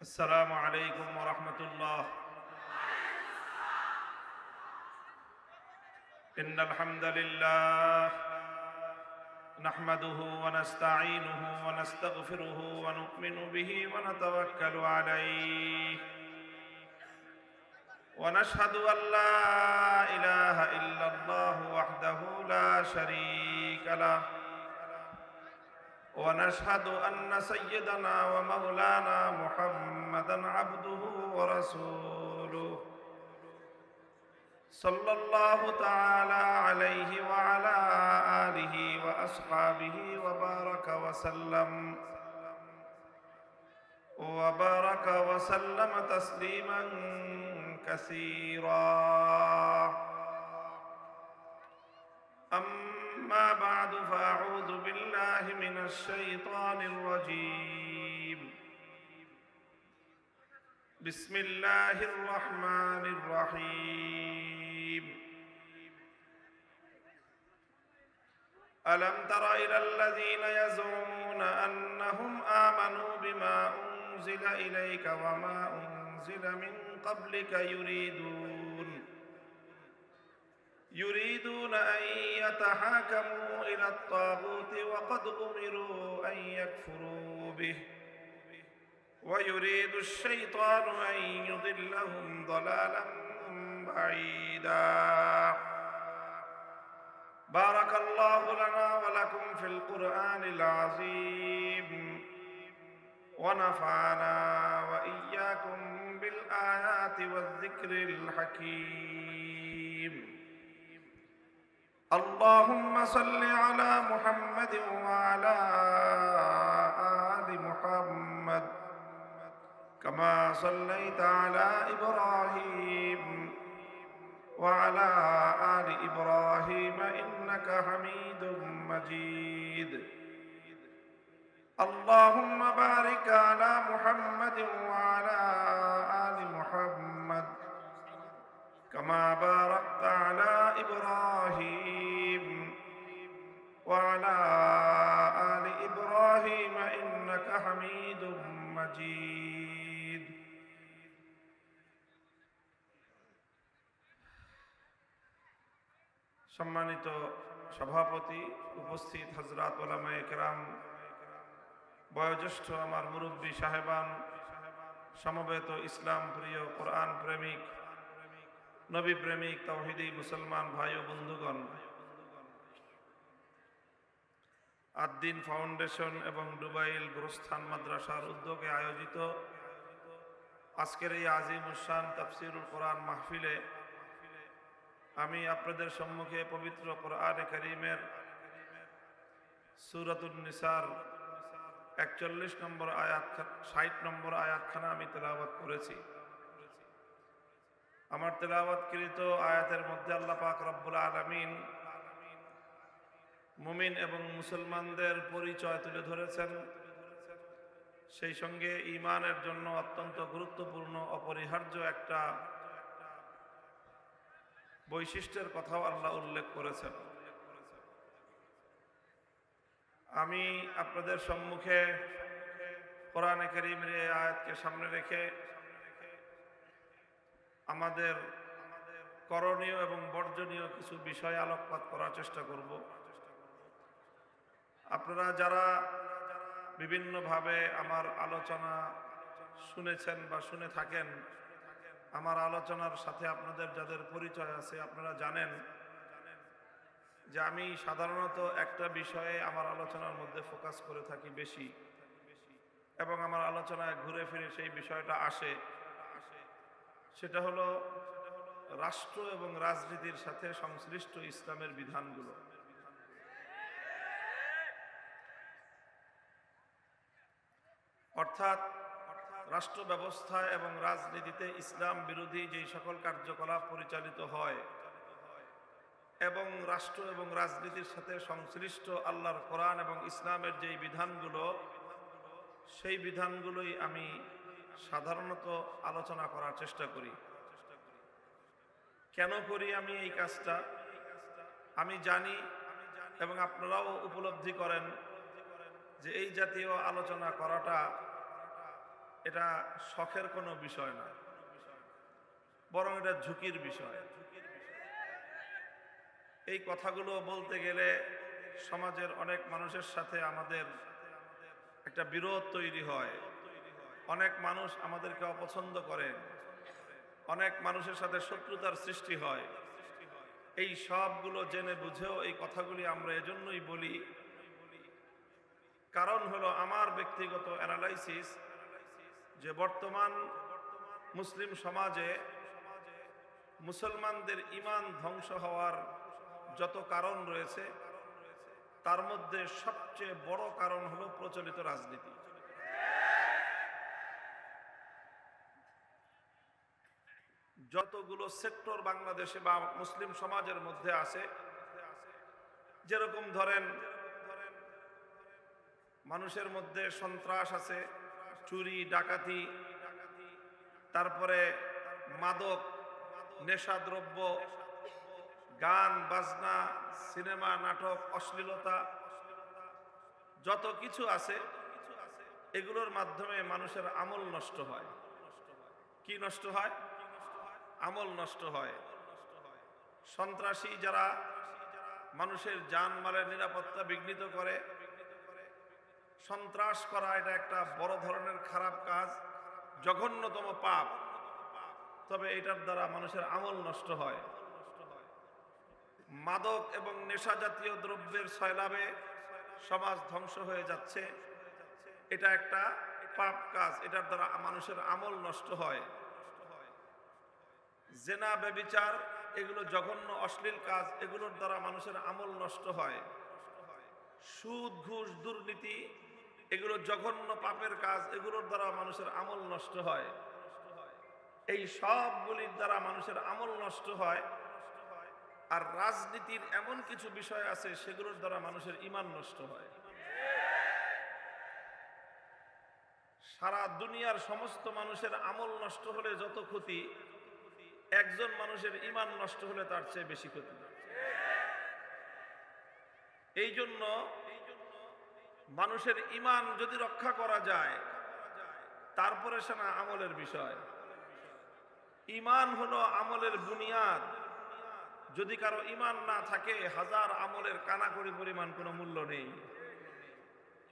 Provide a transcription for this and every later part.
السلام عليكم ورحمة الله. إن الحمد لله نحمده ونستعينه ونستغفره ونؤمن به ونتوكل عليه ونشهد أن لا إله إلا الله وحده لا شريك له ونشهد أن سيدنا ومولانا محمدا عبده ورسوله صلى الله تعالى عليه وعلى آله وأصحابه وبارك وسلم تسليما كثيرا. أما بعد فأعوذ بالله من الشيطان الرجيم. بسم الله الرحمن الرحيم. ألم تر إلى الذين يزعمون أنهم آمنوا بما أنزل إليك وما أنزل من قبلك يريدون أن يتحاكموا إلى الطاغوت وقد أمروا أن يكفروا به ويريد الشيطان أن يضلهم ضلالا بعيدا. بارك الله لنا ولكم في القرآن العظيم ونفعنا وإياكم بالآيات والذكر الحكيم. اللهم صل على محمد وعلى آل محمد كما صليت على إبراهيم وعلى آل إبراهيم إنك حميد مجيد. اللهم بارك على محمد وعلى آل محمد كما باركت على إبراهيم وعلى آل إبراهيم إنك حميد مجيد. সম্মানিত সভাপতি, উপস্থিত হযরত উলামায়ে কেরাম, বয়োজ্যেষ্ঠ আমার মুরব্বী সাহেবান, সমবেত ইসলাম প্রিয়, কোরআন প্রেমিক, নবী প্রেমিক, তাওহীদি মুসলমান ভাই ও বন্ধুগণ, আদ-দ্বীন ফাউন্ডেশন এবং ডুবাইল গোরস্থান মাদ্রাসার উদ্যোগে আয়োজিত আজকের এই আজিমুশ-শান তাফসীরুল কোরআন মাহফিলে আমি আপনাদের সম্মুখে পবিত্র কোরআনে কারীমের সূরাতুন নিসার 41 নম্বর আয়াত 60 নম্বর আয়াতখানা আমি তেলাওয়াত করেছি। আমার তেলাওয়াতকৃত আয়াতের মধ্যে আল্লাহ পাক রব্বুল আলামিন মুমিন এবং মুসলমানদের পরিচয় তুলে ধরেছেন। সেই সঙ্গে ঈমানের জন্য অত্যন্ত গুরুত্বপূর্ণ অপরিহার্য একটা বৈশিষ্ট্যের কথাও আল্লাহ উল্লেখ করেছেন। আমি আপনাদের সম্মুখে কোরআনে কারীমের এই আয়াতকে সামনে রেখে আমাদের করণীয় এবং বর্জনীয় কিছু বিষয় আলোকপাত করার চেষ্টা করব। আপনারা যারা বিভিন্নভাবে আমার আলোচনা শুনেছেন বা শুনে থাকেন, আমার আলোচনার সাথে আপনাদের যাদের পরিচয় আছে, আপনারা জানেন যে আমি সাধারণত একটা বিষয়ে আমার আলোচনার মধ্যে ফোকাস করে থাকি বেশি, এবং আমার আলোচনায় ঘুরে ফিরে সেই বিষয়টা আসে। সেটা হলো রাষ্ট্র এবং রাজনীতির সাথে সংশ্লিষ্ট ইসলামের বিধানগুলো। অর্থাৎ রাষ্ট্র ব্যবস্থায় এবং রাজনীতিতে ইসলাম বিরোধী যেই সকল কার্যকলাপ পরিচালিত হয় এবং রাষ্ট্র এবং রাজনীতির সাথে সংশ্লিষ্ট আল্লাহর কোরআন এবং ইসলামের যেই বিধানগুলো, সেই বিধানগুলোই আমি সাধারণত আলোচনা করার চেষ্টা করি। কেন করি আমি এই কাজটা? আমি জানি এবং আপনারাও উপলব্ধি করেন যে এই জাতীয় আলোচনা করাটা এটা শখের কোনো বিষয় না, বরং এটা ঝুঁকির বিষয়। এই কথাগুলো বলতে গেলে সমাজের অনেক মানুষের সাথে আমাদের একটা বিরোধ তৈরি হয়, অনেক মানুষ আমাদেরকে অপছন্দ করে, অনেক মানুষের সাথে শত্রুতার সৃষ্টি হয়। এই সবগুলো জেনে বুঝেও এই কথাগুলি আমরা এজন্যই বলি, কারণ হলো আমার ব্যক্তিগত অ্যানালাইসিস যে বর্তমান মুসলিম সমাজে মুসলমানদের ঈমান ধ্বংস হওয়ার যত কারণ রয়েছে তার মধ্যে সবচেয়ে বড় কারণ হলো প্রচলিত রাজনীতি। যতগুলো সেক্টর বাংলাদেশে বা মুসলিম সমাজের মধ্যে আছে, যেরকম ধরেন মানুষের মধ্যে সন্ত্রাস আছে, চুরি ডাকাতি, তারপরে মাদক, নেশাদ্রব্য, গান বাজনা, সিনেমা নাটক, অশ্লীলতা, যত কিছু আছে এগুলোর মাধ্যমে মানুষের আমল নষ্ট হয়। কি নষ্ট হয়? আমল নষ্ট হয়। সন্ত্রাসী যারা মানুষের জানমালের নিরাপত্তা বিঘ্নিত করে, সন্ত্রাস করা এটা একটা বড় ধরনের খারাপ কাজ, জঘন্যতম পাপ, তবে এটার দ্বারা মানুষের আমল নষ্ট হয়। মাদক এবং নেশা জাতীয় দ্রব্যের সয়লাবে সমাজ ধ্বংস হয়ে যাচ্ছে, এটা একটা পাপ কাজ, এটার দ্বারা মানুষের আমল নষ্ট হয়। জেনা ব্যভিচার এগুলো জঘন্য অশ্লীল কাজ, এগুলোর দ্বারা মানুষের আমল নষ্ট হয়। সুদ ঘুষ দুর্নীতি এগুলো জঘন্য পাপের কাজ, এগুলোর দ্বারা মানুষের আমল নষ্ট হয়। এই সবগুলির দ্বারা মানুষের আমল নষ্ট হয়। আর রাজনীতির এমন কিছু বিষয় আছে সেগুলোর দ্বারা মানুষের ঈমান নষ্ট হয়। সারা দুনিয়ার সমস্ত মানুষের আমল নষ্ট হলে যত ক্ষতি, একজন মানুষের ঈমান নষ্ট হলে তার চেয়ে বেশি ক্ষতি। এই জন্য মানুষের ঈমান যদি রক্ষা করা যায় তারপরে সে না আমলের বিষয়। ঈমান হলো আমলের বুনিয়াদ। যদি কারো ঈমান না থাকে, হাজার আমলের কানাকড়ি পরিমাণ কোনো মূল্য নেই।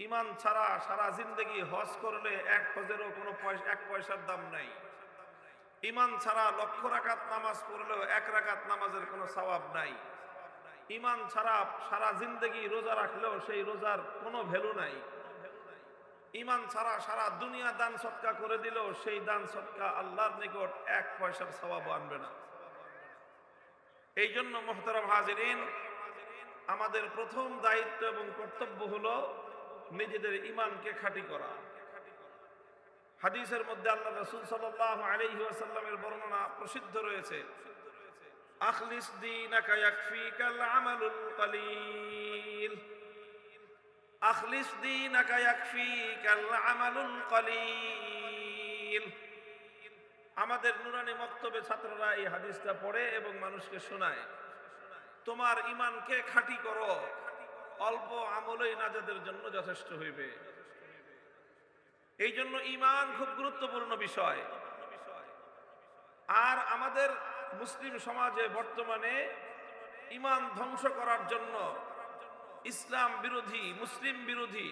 ঈমান ছাড়া সারা জিন্দেগি হজ করলে এক হজেরও কোনো এক পয়সার দাম নাই। ঈমান ছাড়া লক্ষ রাকাত নামাজ পড়লেও এক রাকাত নামাজের কোনো সওয়াব নাই। ঈমান ছাড়া সারা জিন্দেগি রোজা রাখলেও সেই রোজার কোনো ভ্যালু নাই। ঈমান ছাড়া সারা দুনিয়া দান সদকা করে দিলেও সেই দান সদকা আল্লাহর নিকট এক পয়সার সওয়াব আনবে না। এই জন্য মুহতারাম হাজিরিন, আমাদের প্রথম দায়িত্ব এবং কর্তব্য হলো নিজেদের ঈমানকে খাঁটি করা। হাদিসের মধ্যে আল্লাহ রাসূল সাল্লাল্লাহু আলাইহি ওয়াসাল্লামের বর্ণনা প্রসিদ্ধ রয়েছে, আখলিস দীনাকা ইয়াকফিকাল আমালুল কলিল, আখলিস দীনাকা ইয়াকফিকাল আমালুল কলিল। আমাদের নুরানি মক্তবে ছাত্ররা এই হাদিসটা পড়ে এবং মানুষকে শোনায়, তোমার ঈমানকে খাঁটি করো, অল্প আমলই নাজাতের জন্য যথেষ্ট হইবে। এই জন্য ঈমান খুব গুরুত্বপূর্ণ বিষয়। আর আমাদের মুসলিম সমাজে বর্তমানে ঈমান ধ্বংস করার জন্য ইসলাম বিরোধী, মুসলিম বিরোধী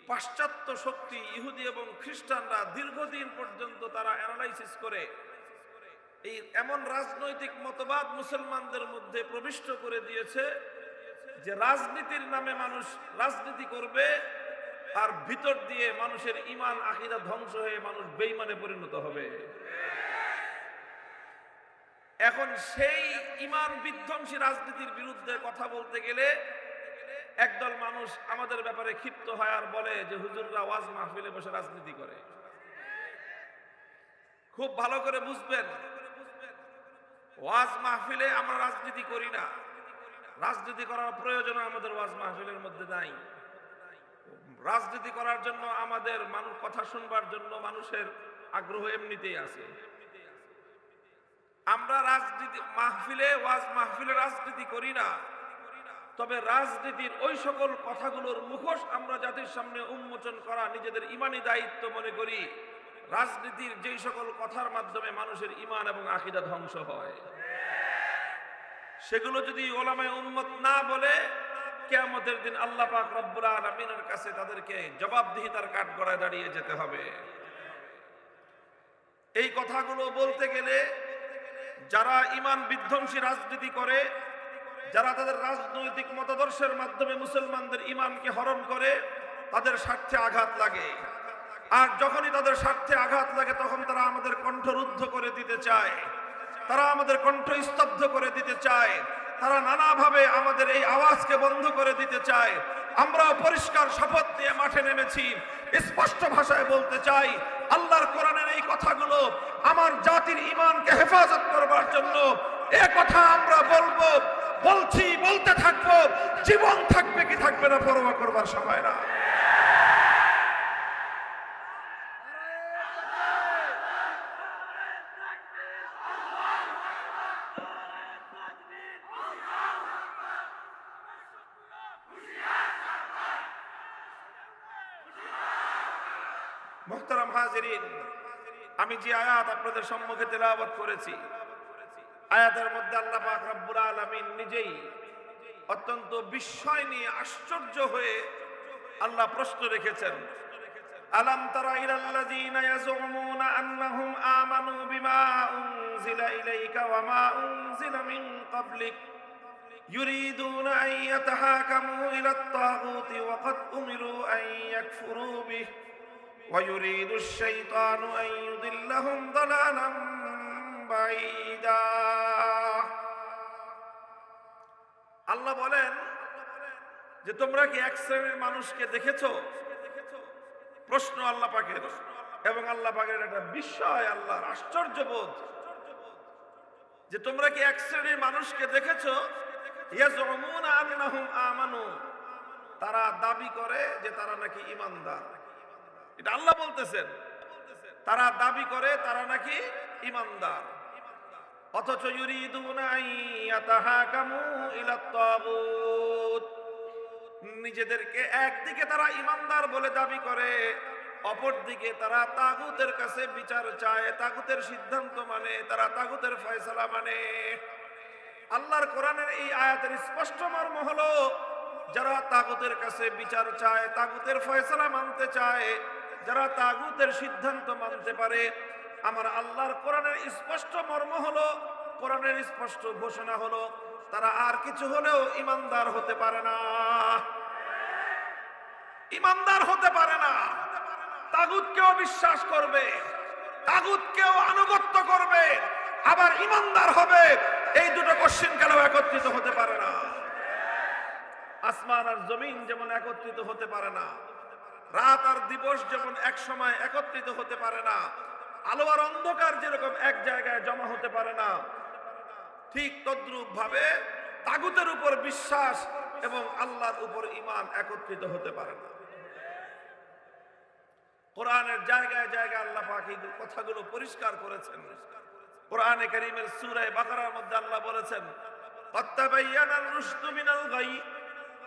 পাশ্চাত্য শক্তি, ইহুদি এবং খ্রিস্টানরা দীর্ঘদিন পর্যন্ত তারা অ্যানালাইসিস করে এই এমন রাজনৈতিক মতবাদ মুসলমানদের মধ্যে প্রবিষ্ট করে দিয়েছে যে রাজনীতির নামে মানুষ রাজনীতি করবে আর ভিতর দিয়ে মানুষের ঈমান আকীদা ধ্বংস হয়ে মানুষ বেঈমানে পরিণত হবে। এখন সেই ঈমান বিধ্বংসী রাজনীতির বিরুদ্ধে কথা বলতে গেলে একদল মানুষ আমাদের ব্যাপারে ক্ষিপ্ত হয় আর বলে যে হুজুররা ওয়াজ মাহফিলে বসে রাজনীতি করে। খুব ভালো করে বুঝবেন, ওয়াজ মাহফিলে আমরা রাজনীতি করি না। রাজনীতি করার প্রয়োজন আমাদের ওয়াজ মাহফিলের মধ্যে নাই। রাজনীতি করার জন্য আমাদের মানুষ কথা শুনবার জন্য মানুষের আগ্রহ এমনিতেই আছে। আমরা রাজনীতি মাহফিলে, ওয়াজ মাহফিলে রাজনীতি করি না, তবে রাজনীতির ওই সকল কথাগুলোর মুখোশ আমরা জাতির সামনে উন্মোচন করা নিজেদের ঈমানি দায়িত্ব মনে করি। রাজনীতির যেই সকল কথার মাধ্যমে মানুষের ঈমান এবং আকীদা ধ্বংস হয়, সেগুলো যদি উলামায়ে উম্মত না বলে, কিয়ামতের দিন আল্লাহ পাক রব্বুল আলামিনের কাছে তাদেরকে জবাবদিহিতার কাঠগড়ায় দাঁড়িয়ে যেতে হবে। এই কথাগুলো বলতে গেলে যারা ঈমান বিধ্বংসী রাজনীতি করে, যারা তাদের রাজনৈতিক মতাদর্শের মাধ্যমে মুসলমানদের ঈমানকে হরণ করে, তাদের স্বার্থে আঘাত লাগে। আর যখনই তাদের স্বার্থে আঘাত লাগে তখন তারা আমাদের কণ্ঠ রুদ্ধ করে দিতে চায়, তারা আমাদের কণ্ঠ স্তব্ধ করে দিতে চায়, তারা নানাভাবে আমাদের এই আওয়াজকে বন্ধ করে দিতে চায়। আমরাও পরিষ্কার শপথ নিয়ে মাঠে নেমেছি, স্পষ্ট ভাষায় বলতে চাই, আল্লাহর কোরআনের এই কথাগুলো আমার জাতির ঈমানকে হেফাজত করবার জন্য, এ কথা আমরা বলবো, বলছি, বলতে থাকবো। জীবন থাকবে কি থাকবে না পরোয়া করবার সময় না। মুহতারাম হাজিরিন, আমি যে আয়াত আপনাদের সম্মুখে তেলাওয়াত করেছি, আয়াতের মধ্যে আল্লাহ পাক রব্বুল আলামিন নিজেই অত্যন্ত বিস্ময় নিয়ে আশ্চর্য হয়ে আল্লাহ প্রশ্ন রেখেছেন, আলাম তারা ইলাল্লাযীনা ইয়াজুমুনা আন্নাহুম আমানু বিমা উনজিলা ইলাইকা ওয়া মা উনজিলা মিন ক্বাবলিক ইউরিদুনা আন ইয়াতাহাকামু ইলাত তাগুতি ওয়া ক্বাদ উমিরু আন ইয়াকফুরু বিহি ويريد الشيطان أن يضلهم ضلالا بعيدا। আল্লাহ বলেন যে তোমরা কি এক শ্রেণীর মানুষকে দেখেছো? প্রশ্ন আল্লাহ পাকের, এবং আল্লাহ পাকের একটা বিস্ময়, আল্লাহর আশ্চর্যবোধ যে তোমরা কি এক শ্রেণীর মানুষকে দেখেছো? ইয়াজুমুনা আন্নাহুম আমানু, তারা দাবি করে যে তারা নাকি ঈমানদার। এটা আল্লাহ বলতেছেন, তারা দাবি করে তারা নাকি ঈমানদার, অথচ ইউরিদুনা আন ইয়াতাহাকামু ইলাত তাগুত, নিজেদেরকে একদিকে তারা ঈমানদার বলে দাবি করে, অপরদিকে তারা তাগুতের কাছে বিচার চায়, তাগুতের সিদ্ধান্ত মানে, তারা তাগুতের ফয়সালা মানে। আল্লাহর কোরআনের এই আয়াতের স্পষ্ট মর্ম হলো, যারা তাগুতের কাছে বিচার চায়, তাগুতের ফয়সালা মানতে চায়, যারা তাগুতের সিদ্ধান্ত মানতে পারে, আমার আল্লাহর কোরআনের স্পষ্ট মর্ম হলো, কোরআনের স্পষ্ট ঘোষণা হলো, তারা আর কিছু হলেও ঈমানদার হতে পারে না, ঈমানদার হতে পারে না। তাগুতকেও বিশ্বাস করবে, তাগুতকেও আনুগত্য করবে, আবার ঈমানদার হবে, এই দুটো কশ্চিনকালেও একত্রিত হতে পারে না। আসমান আর জমিন যেমন একত্রিত হতে পারে না, রাত আর দিবস যেমন এক সময় একত্রিত হতে পারে না, আলো আর অন্ধকার যেরকম এক জায়গায় জমা হতে পারে না, ঠিক তদ্রূপ ভাবে তাগুতের উপর বিশ্বাস এবং আল্লাহর উপর ঈমান একত্রিত হতে পারে না। কোরআনের জায়গায় জায়গায় আল্লাহ পাক এই কথাগুলো পরিষ্কার করেছেন। কোরআনে কারীমের সূরা বাকারার মধ্যে আল্লাহ বলেছেন, আত্তাবায়ানার রুশদু মিনাল গাই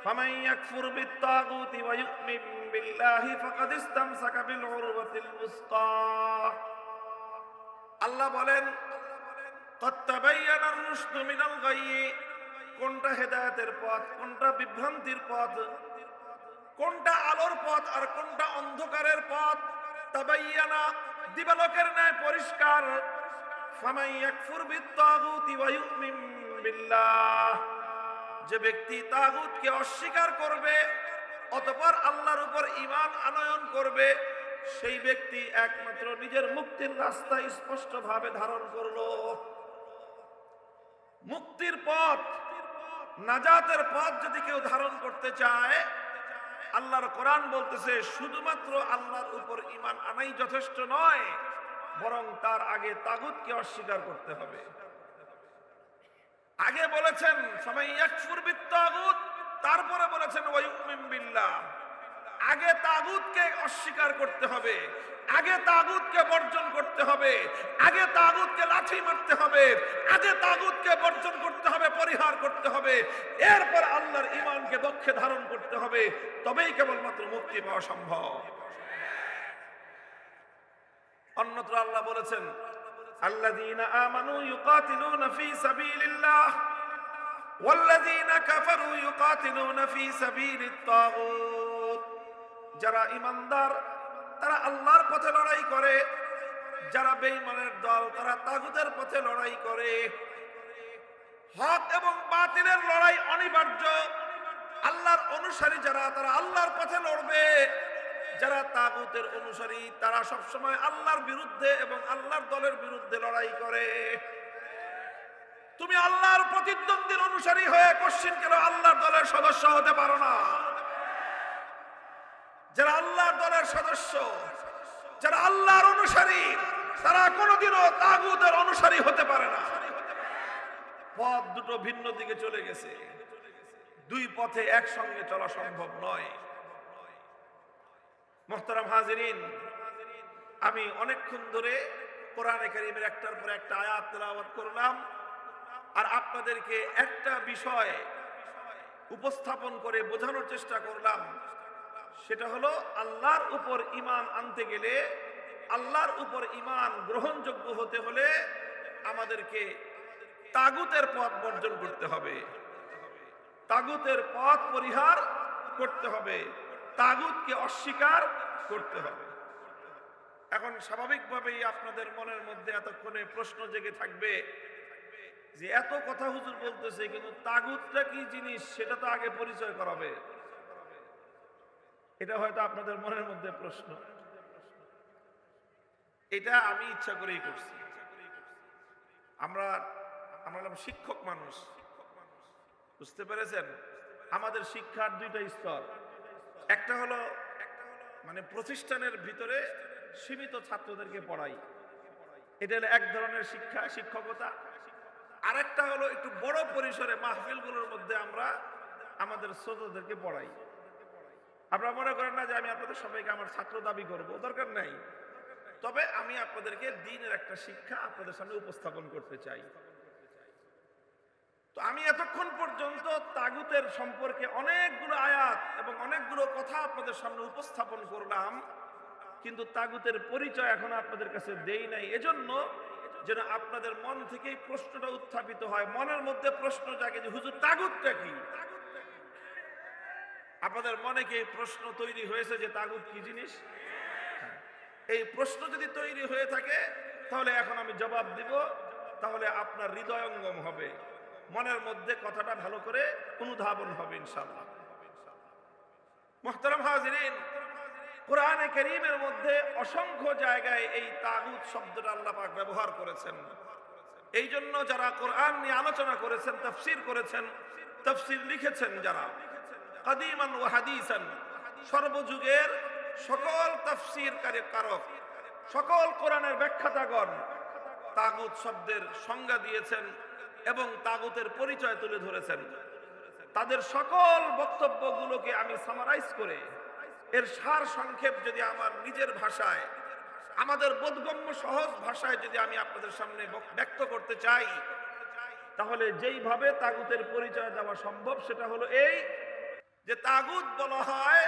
ফামান ইয়াকফুর বিত-তাগুতি ওয়া ইউমিন বিল্লাহি ফাকাদ ইসতামসাকা বিল উরওয়াতিল মুসকা। আল্লাহ বলেন, আত্তাবায়ানার রুশদু মিনাল গাই, কোনটা হেদায়েতের পথ, কোনটা বিভ্রান্তির পথ, কোনটা আলোর পথ আর কোনটা অন্ধকারের পথ, তাবায়ানা দিবালোকের ন্যায় পরিষ্কার। ফামান ইয়াকফুর বিত-তাগুতি ওয়া ইউমিন বিল্লাহ, যে ব্যক্তি তাগুতকে অস্বীকার করবে অতঃপর আল্লাহর উপর ঈমান আনয়ন করবে, সেই ব্যক্তি একমাত্র নিজের মুক্তির রাস্তা স্পষ্টভাবে ধারণ করলো। মুক্তির পথ, নাজাতের পথ যদি কেউ ধারণ করতে চায়, আল্লাহর কোরআন বলতেছে শুধুমাত্র আল্লাহর উপর ঈমান আনাই যথেষ্ট নয়, বরং তার আগে তাগুতকে অস্বীকার করতে হবে। আগে বলেছেন ফামান ইয়াকফুর বিত-তাগুত, তারপরে বলেছেন ওয়া ইউমিন বিল্লাহ। আগে তাগুতকে অস্বীকার করতে হবে, আগে তাগুতকে বর্জন করতে হবে, আগে তাগুতকে লাঠি মারতে হবে, আগে তাগুতকে বর্জন করতে হবে, পরিহার করতে হবে, এরপর আল্লাহর ঈমানকে বক্ষে ধারণ করতে হবে, তবেই কেবলমাত্র মুক্তি পাওয়া সম্ভব। অন্যত্র আল্লাহ বলেছেন, আল্লাযীনা আমানু ইউকাতিলুনা ফী সাবিলিল্লাহ ওয়াল্লাযীনা কাফারু ইউকাতিলুনা ফী সাবিলিত তাগুত। যারা ঈমানদার তারা আল্লাহর পথে লড়াই করে, যারা বেঈমানের দল তারা তাগুতের পথে লড়াই করে। হক এবং বাতিলের লড়াই অনিবার্য। আল্লাহর অনুসারী যারা তারা আল্লাহর পথে লড়বে, যারা তাগুতের অনুসারী তারা সবসময় আল্লাহর বিরুদ্ধে এবং আল্লাহর দলের বিরুদ্ধে লড়াই করে। তুমি আল্লাহর প্রতিদ্বন্দ্বীর অনুসারী হয়ে কোশ্চিন কেন আল্লাহর দলের সদস্য হতে পারো না? যারা আল্লাহর দলের সদস্য, যারা আল্লাহর অনুসারী, তারা কোনোদিনও তাগুতের অনুসারী হতে পারে না। পথ দুটো ভিন্ন দিকে চলে গেছে, দুই পথে একসঙ্গে চলা সম্ভব নয়। মুহতারাম হাজিরিন, আমি অনেকক্ষণ ধরে কোরআনে কারীমের একটার পর একটা আয়াত তেলাওয়াত করলাম, আর আপনাদেরকে একটা বিষয় উপস্থাপন করে বোঝানোর চেষ্টা করলাম। সেটা হলো আল্লাহর উপর ঈমান আনতে গেলে, আল্লাহর উপর ঈমান গ্রহণযোগ্য হতে হলে আমাদেরকে তাগুতের পথ বর্জন করতে হবে, তাগুতের পথ পরিহার করতে হবে, তাগুতকে অস্বীকার করতে হবে। এখন স্বাভাবিকভাবেই আপনাদের মনের মধ্যে এতক্ষণে প্রশ্ন জেগে থাকবে যে এত কথা হুজুর বলতেছে, কিন্তু তাগুতটা কি জিনিস সেটা তো আগে পরিচয় করাবে। এটা হয়তো আপনাদের মনের মধ্যে প্রশ্ন। এটা আমি ইচ্ছা করেই করছি। আমরা শিক্ষক মানুষ, বুঝতে পেরেছেন? আমাদের শিক্ষার দুইটা স্তর। একটা হলো মানে প্রতিষ্ঠানের ভিতরে সীমিত ছাত্রদেরকে পড়াই, এটা হলো এক ধরনের শিক্ষা, শিক্ষকতা। আরেকটা হলো একটু বড় পরিসরে মাহফিলগুলোর মধ্যে আমরা আমাদের শ্রোতাদেরকে পড়াই। আপনারা মনে করেন না যে আমি আপনাদের সবাইকে আমার ছাত্র দাবি করব, দরকার নাই। তবে আমি আপনাদেরকে দ্বীনের একটা শিক্ষা আপনাদের সামনে উপস্থাপন করতে চাই। তো আমি এতক্ষণ পর্যন্ত তাগুতের সম্পর্কে অনেকগুলো আয়াত এবং অনেকগুলো কথা আপনাদের সামনে উপস্থাপন করলাম, কিন্তু তাগুতের পরিচয় এখন আপনাদের কাছে দেই নাই। এজন্য যেন আপনাদের মন থেকেই প্রশ্নটা উত্থাপিত হয়, মনের মধ্যে প্রশ্ন জাগে যে হুজুর তাগুতটা কি? আপনাদের মনে কি এই প্রশ্ন তৈরি হয়েছে যে তাগুত কি জিনিস? এই প্রশ্ন যদি তৈরি হয়ে থাকে তাহলে এখন আমি জবাব দিব, তাহলে আপনার হৃদয়ঙ্গম হবে, মনের মধ্যে কথাটা ভালো করে অনুধাবন হবে ইনশাআল্লাহ। মুহতারাম হাজিরিন, কোরআনে কারীমের মধ্যে অসংখ্য জায়গায় এই তাগুত শব্দটা আল্লাহ পাক ব্যবহার করেছেন। এই জন্য যারা কোরআন নিয়ে আলোচনা করেছেন, তাফসীর করেছেন, তাফসীর লিখেছেন, যারা কাদিমান ওয়া হাদিসান, সর্বযুগের সকল তাফসীরকারী কারক, সকল কোরআনের ব্যাখ্যাতাগণ তাগুত শব্দের সংজ্ঞা দিয়েছেন এবং তাগুতের পরিচয় তুলে ধরেছেন। তাদের সকল বক্তব্যগুলোকে আমি সামারাইজ করে এর সার সংক্ষেপ যদি আমার নিজের ভাষায়, আমাদের বোধগম্য সহজ ভাষায় যদি আমি আপনাদের সামনে ব্যক্ত করতে চাই, তাহলে যেইভাবে তাগুতের পরিচয় দেওয়া সম্ভব সেটা হলো এই যে তাগুত বলা হয়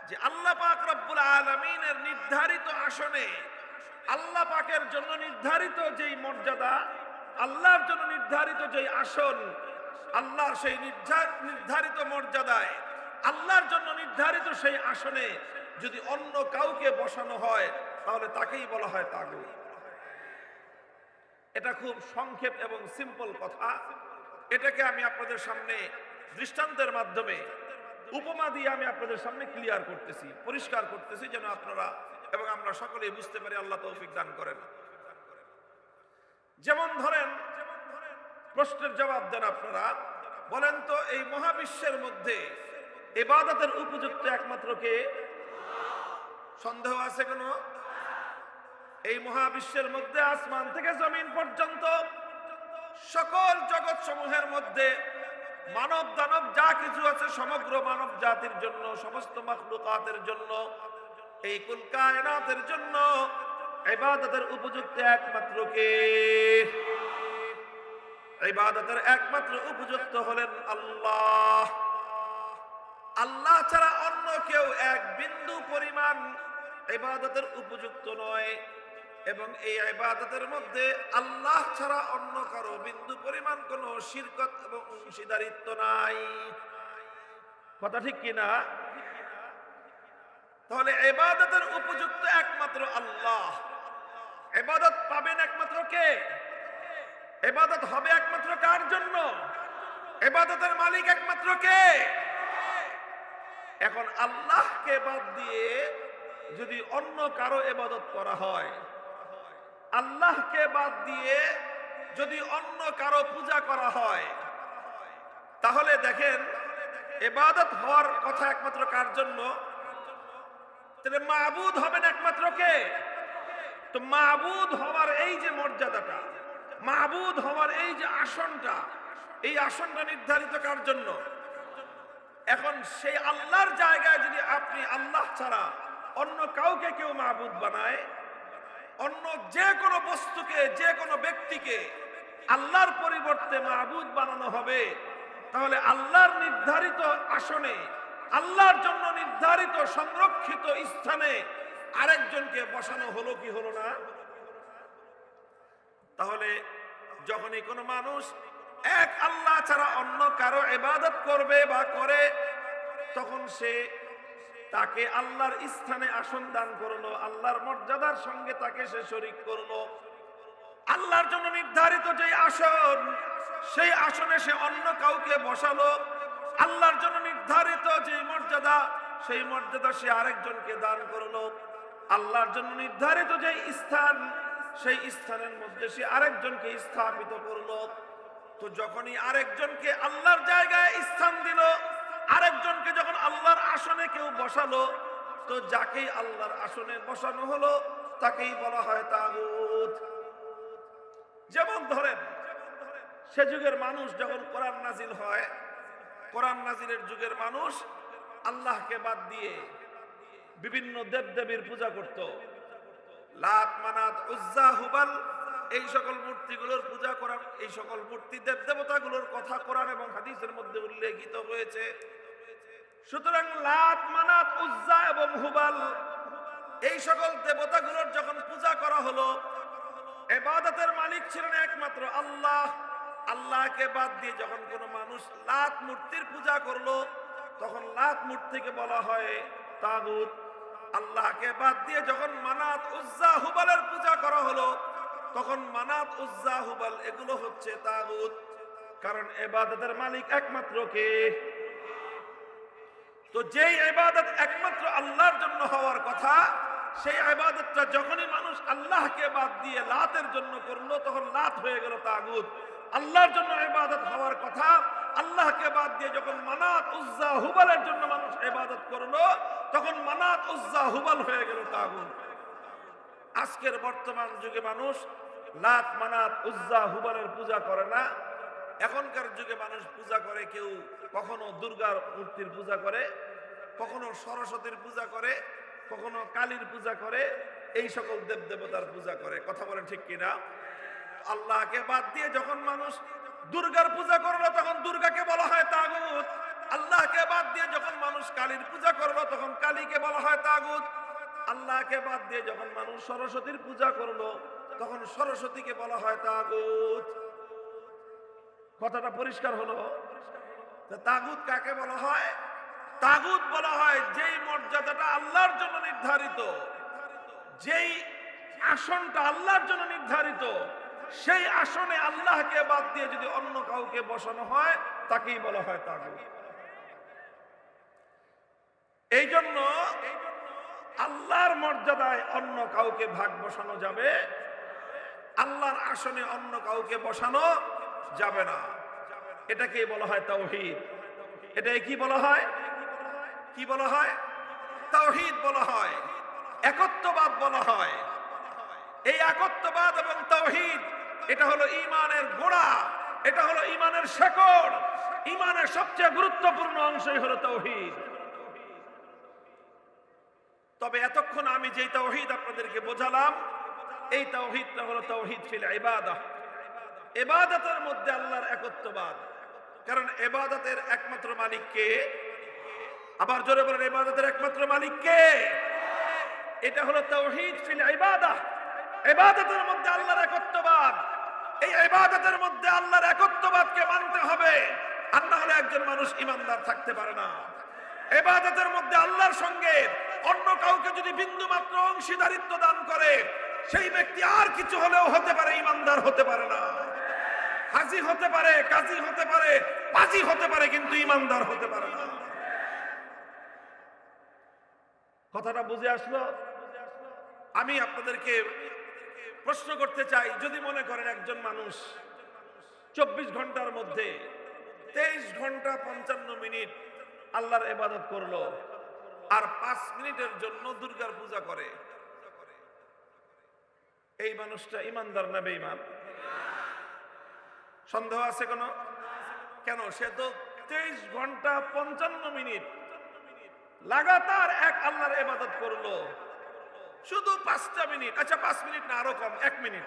যে আল্লাহ পাক রব্বুল আলামিনের নির্ধারিত আসনে, আল্লাহ পাকের জন্য নির্ধারিত যেই মর্যাদা, আল্লাহর জন্য নির্ধারিত যেই আসন, আল্লাহর সেই নির্ধারিত মর্যাদায়, আল্লাহর জন্য নির্ধারিত সেই আসনে যদি অন্য কাউকে বসানো হয় তাহলে তাকেই বলা হয় তাগুত। এটা খুব সংক্ষেপ এবং সিম্পল কথা। এটাকে আমি আপনাদের সামনে দৃষ্টান্তের মাধ্যমে, উপমা দিয়ে আমি আপনাদের সামনে ক্লিয়ার করতেছি, পরিষ্কার করতেছি, যেন আপনারা এবং আমরা সকলেই বুঝতে পারি। আল্লাহ তৌফিক দান করেন। যেমন ধরেন, প্রশ্নের জবাব দেন আপনারা, বলেন তো এই মহাবিশ্বের মধ্যে ইবাদতের উপযুক্ত একমাত্র কে? সন্দেহ আছে কোন? এই মহাবিশ্বের মধ্যে আসমান থেকে জমিন পর্যন্ত সকল জগৎ সমূহের মধ্যে মানব দানব যা কিছু আছে সমগ্র মানব জাতির জন্য, সমস্ত মাখলুকাতের জন্য, এই কুল কায়নাতের জন্য ইবাদতের উপযুক্ত একমাত্র কে? ইবাদতের একমাত্র উপযুক্ত হলেন আল্লাহ। আল্লাহ ছাড়া অন্য কেউ এক বিন্দু পরিমাণ ইবাদতের উপযুক্ত নয়। এবং এই ইবাদতের মধ্যে আল্লাহ ছাড়া অন্য কারো বিন্দু পরিমাণ কোনো শিরকত এবং অংশীদারিত্ব নাই। কথা ঠিক কিনা? তাহলে ইবাদতের উপযুক্ত একমাত্র আল্লাহ। ইবাদত পাবেন একমাত্র কে? ইবাদত হবে একমাত্র কার জন্য? ইবাদতের মালিক একমাত্র কে? এখন আল্লাহকে বাদ দিয়ে যদি অন্য কারো ইবাদত করা হয়, আল্লাহকে বাদ দিয়ে যদি অন্য কারো পূজা করা হয়, তাহলে দেখেন ইবাদত হওয়ার কথা একমাত্র কার জন্য? তাহলে মাবুদ হবেন একমাত্র কে? তো মাবুদ হওয়ার এই যে মর্যাদাটা, মাবুদ হওয়ার এই যে আসনটা, এই আসনটা নির্ধারিত কার জন্য? এখন সেই আল্লাহর জায়গায় যদি আপনি আল্লাহ ছাড়া অন্য কাউকে কেউ মাবুদ বানায়, অন্য যে কোনো বস্তুকে, যে কোনো ব্যক্তিকে আল্লাহর পরিবর্তে মাবুদ বানানো হবে, তাহলে আল্লাহর নির্ধারিত আসনে, আল্লাহর জন্য নির্ধারিত সংরক্ষিত স্থানে আরেকজনকে বসানো হলো কি হলো না? তাহলে যখনই কোনো মানুষ এক আল্লাহ ছাড়া অন্য কারো ইবাদত করবে বা করে, তখন সে তাকে আল্লাহর স্থানে আসন দান করলো, আল্লাহর মর্যাদার সঙ্গে তাকে সে শরীক করলো। আল্লাহর জন্য নির্ধারিত যে আসন, সেই আসনে সে অন্য কাউকে বসালো। আল্লাহর জন্য নির্ধারিত যে মর্যাদা, সেই মর্যাদা সে আরেকজনকে দান করলো। আল্লাহর জন্য নির্ধারিত যে স্থান, সেই স্থানের মধ্যে সে আরেকজনকে স্থাপিত করলো। তো যখনই আরেকজনকে আল্লাহর জায়গায় স্থান দিল, আরেকজনকে যখন আল্লাহর আসনে কেউ বসালো, তো যাকেই আল্লাহর আসনে বসানো হলো তাকেই বলা হয় তাগুত। যেমন ধরেন সে যুগের মানুষ যখন কোরআন নাজিল হয়, কোরআন নাজিলের যুগের মানুষ আল্লাহকে বাদ দিয়ে বিভিন্ন দেবদেবীর পূজা করত। লাত, মানাত, উজ্জা, হুবাল, এই সকল মূর্তিগুলোর পূজা করা, এই সকল মূর্তি দেবদেবতাগুলোর কথা কোরআন এবং হাদিসের মধ্যে উল্লেখিত হয়েছে। সুতরাং লাত, মানাত, উজ্জা এবং হুবাল, এই সকল দেবতাগুলোর যখন পূজা করা হলো, ইবাদতের মালিক ছিলেন একমাত্র আল্লাহ। আল্লাহকে বাদ দিয়ে যখন কোনো মানুষ লাত মূর্তির পূজা করলো, তখন লাত মূর্তিকে বলা হয় তাগুত। আল্লাহকে বাদ দিয়ে যখন মানাত, উজ্জা, হুবালের পূজা করা হলো, তখন মানাত, উজ্জা, হুবাল এগুলো হচ্ছে তাগুত। কারণ ইবাদতের মালিক একমাত্র কে? তো যেই ইবাদত একমাত্র আল্লাহর জন্য হওয়ার কথা, সেই ইবাদতটা যখনই মানুষ আল্লাহকে বাদ দিয়ে লাতের জন্য করলো, তখন লাত হয়ে গেল তাগুত। আল্লাহর জন্য ইবাদত হওয়ার কথা, আল্লাহকে বাদ দিয়ে যখন মানাত, উজ্জা, হুবালের জন্য মানুষ ইবাদত করলো, তখন মানাত, উজ্জা, হুবাল হয়ে গেল তাগুত। আজকের বর্তমান যুগে মানুষ লাত, মানাত, উজ্জা, হুবালের পূজা করে না। এখনকার যুগে মানুষ পূজা করে, কেউ কখনো দুর্গার মূর্তির পূজা করে, কখনো সরস্বতীর পূজা করে, কখনো কালীর পূজা করে, এই সকল দেবদেবতার পূজা করে। কথা বলেন ঠিক কিনা? আল্লাহকে বাদ দিয়ে যখন মানুষ দুর্গার পূজা করলো, তখন দুর্গাকে বলা হয় তাগুত। আল্লাহকে বাদ দিয়ে যখন মানুষ কালীর পূজা করলো, তখন কালীকে বলা হয় তাগুত। আল্লাহকে বাদ দিয়ে যখন মানুষ সরস্বতীর পূজা করলো, তখন সরস্বতীকে বলা হয় তাগুত। কথাটা পরিষ্কার হলো? তাগুত কাকে বলা হয়? তাগুত বলা হয় যেই মর্যাদাটা আল্লাহর জন্য নির্ধারিত, যেই আসনটা আল্লাহর জন্য নির্ধারিত, সেই আসনে আল্লাহকে বাদ দিয়ে যদি অন্য কাউকে বসানো হয়, তাকেই বলা হয় তাগুত। এই জন্য আল্লাহর মর্যাদায় অন্য কাউকে ভাগ বসানো যাবে, আল্লাহর আসনে অন্য কাউকে বসানো যাবে না। এটাকে বলা হয় তাওহীদ। এটাকে কি বলা হয়? কি বলা হয়? তাওহীদ বলা হয়, একত্ববাদ বলা হয়। এই একত্ববাদ এবং তাওহীদ, এটা হলো ঈমানের গোড়া, এটা হলো ঈমানের শেকড়। ঈমানের সবচেয়ে গুরুত্বপূর্ণ অংশই হলো তাওহীদ। তবে এতক্ষণ আমি যেই তাওহীদ আপনাদেরকে বোঝালাম, এই তাওহীদটা হলো তাওহীদ ফিল ইবাদাহ। ইবাদতের মধ্যে আল্লাহর একত্ববাদ। কারণ ইবাদতের একমাত্র মালিক কে? আবার জোরে বলেন, ইবাদতের একমাত্র মালিক কে? এটা হলো তাওহীদ ফিল ইবাদাহ। ইবাদতের মধ্যে আল্লাহর একত্ববাদ, এই ইবাদতের মধ্যে আল্লাহর একত্ববাদকে মানতে হবে, আর না হলে একজন মানুষ ঈমানদার থাকতে পারে না। ইবাদতের মধ্যে আল্লাহর সঙ্গে অন্য কাউকে যদি বিন্দু মাত্র অংশীদারিত্ব দান করে, সেই ব্যক্তি আর কিছু হলেও হতে পারে, ঈমানদার হতে পারে না। হাজী হতে পারে, কাজী হতে পারে, পাজি হতে পারে, কিন্তু ঈমানদার হতে পারে না। কথাটা বুঝে আসলো? আমি আপনাদেরকে প্রশ্ন করতে চাই, যদি মনে করেন একজন মানুষ 24 ঘন্টার মধ্যে 23 ঘন্টা 55 মিনিট আল্লাহর ইবাদত করলো, আর 5 মিনিটের জন্য দুর্গার পূজা করে, এই মানুষটা ঈমানদার না বেঈমান? সন্দেহ আছে কোনো? কেন? সে তো 23 ঘন্টা 55 মিনিট লাগাতার এক আল্লাহর ইবাদত করলো, শুধু 5টা মিনিট, আচ্ছা 5 মিনিট না আরো কম, 1 মিনিট,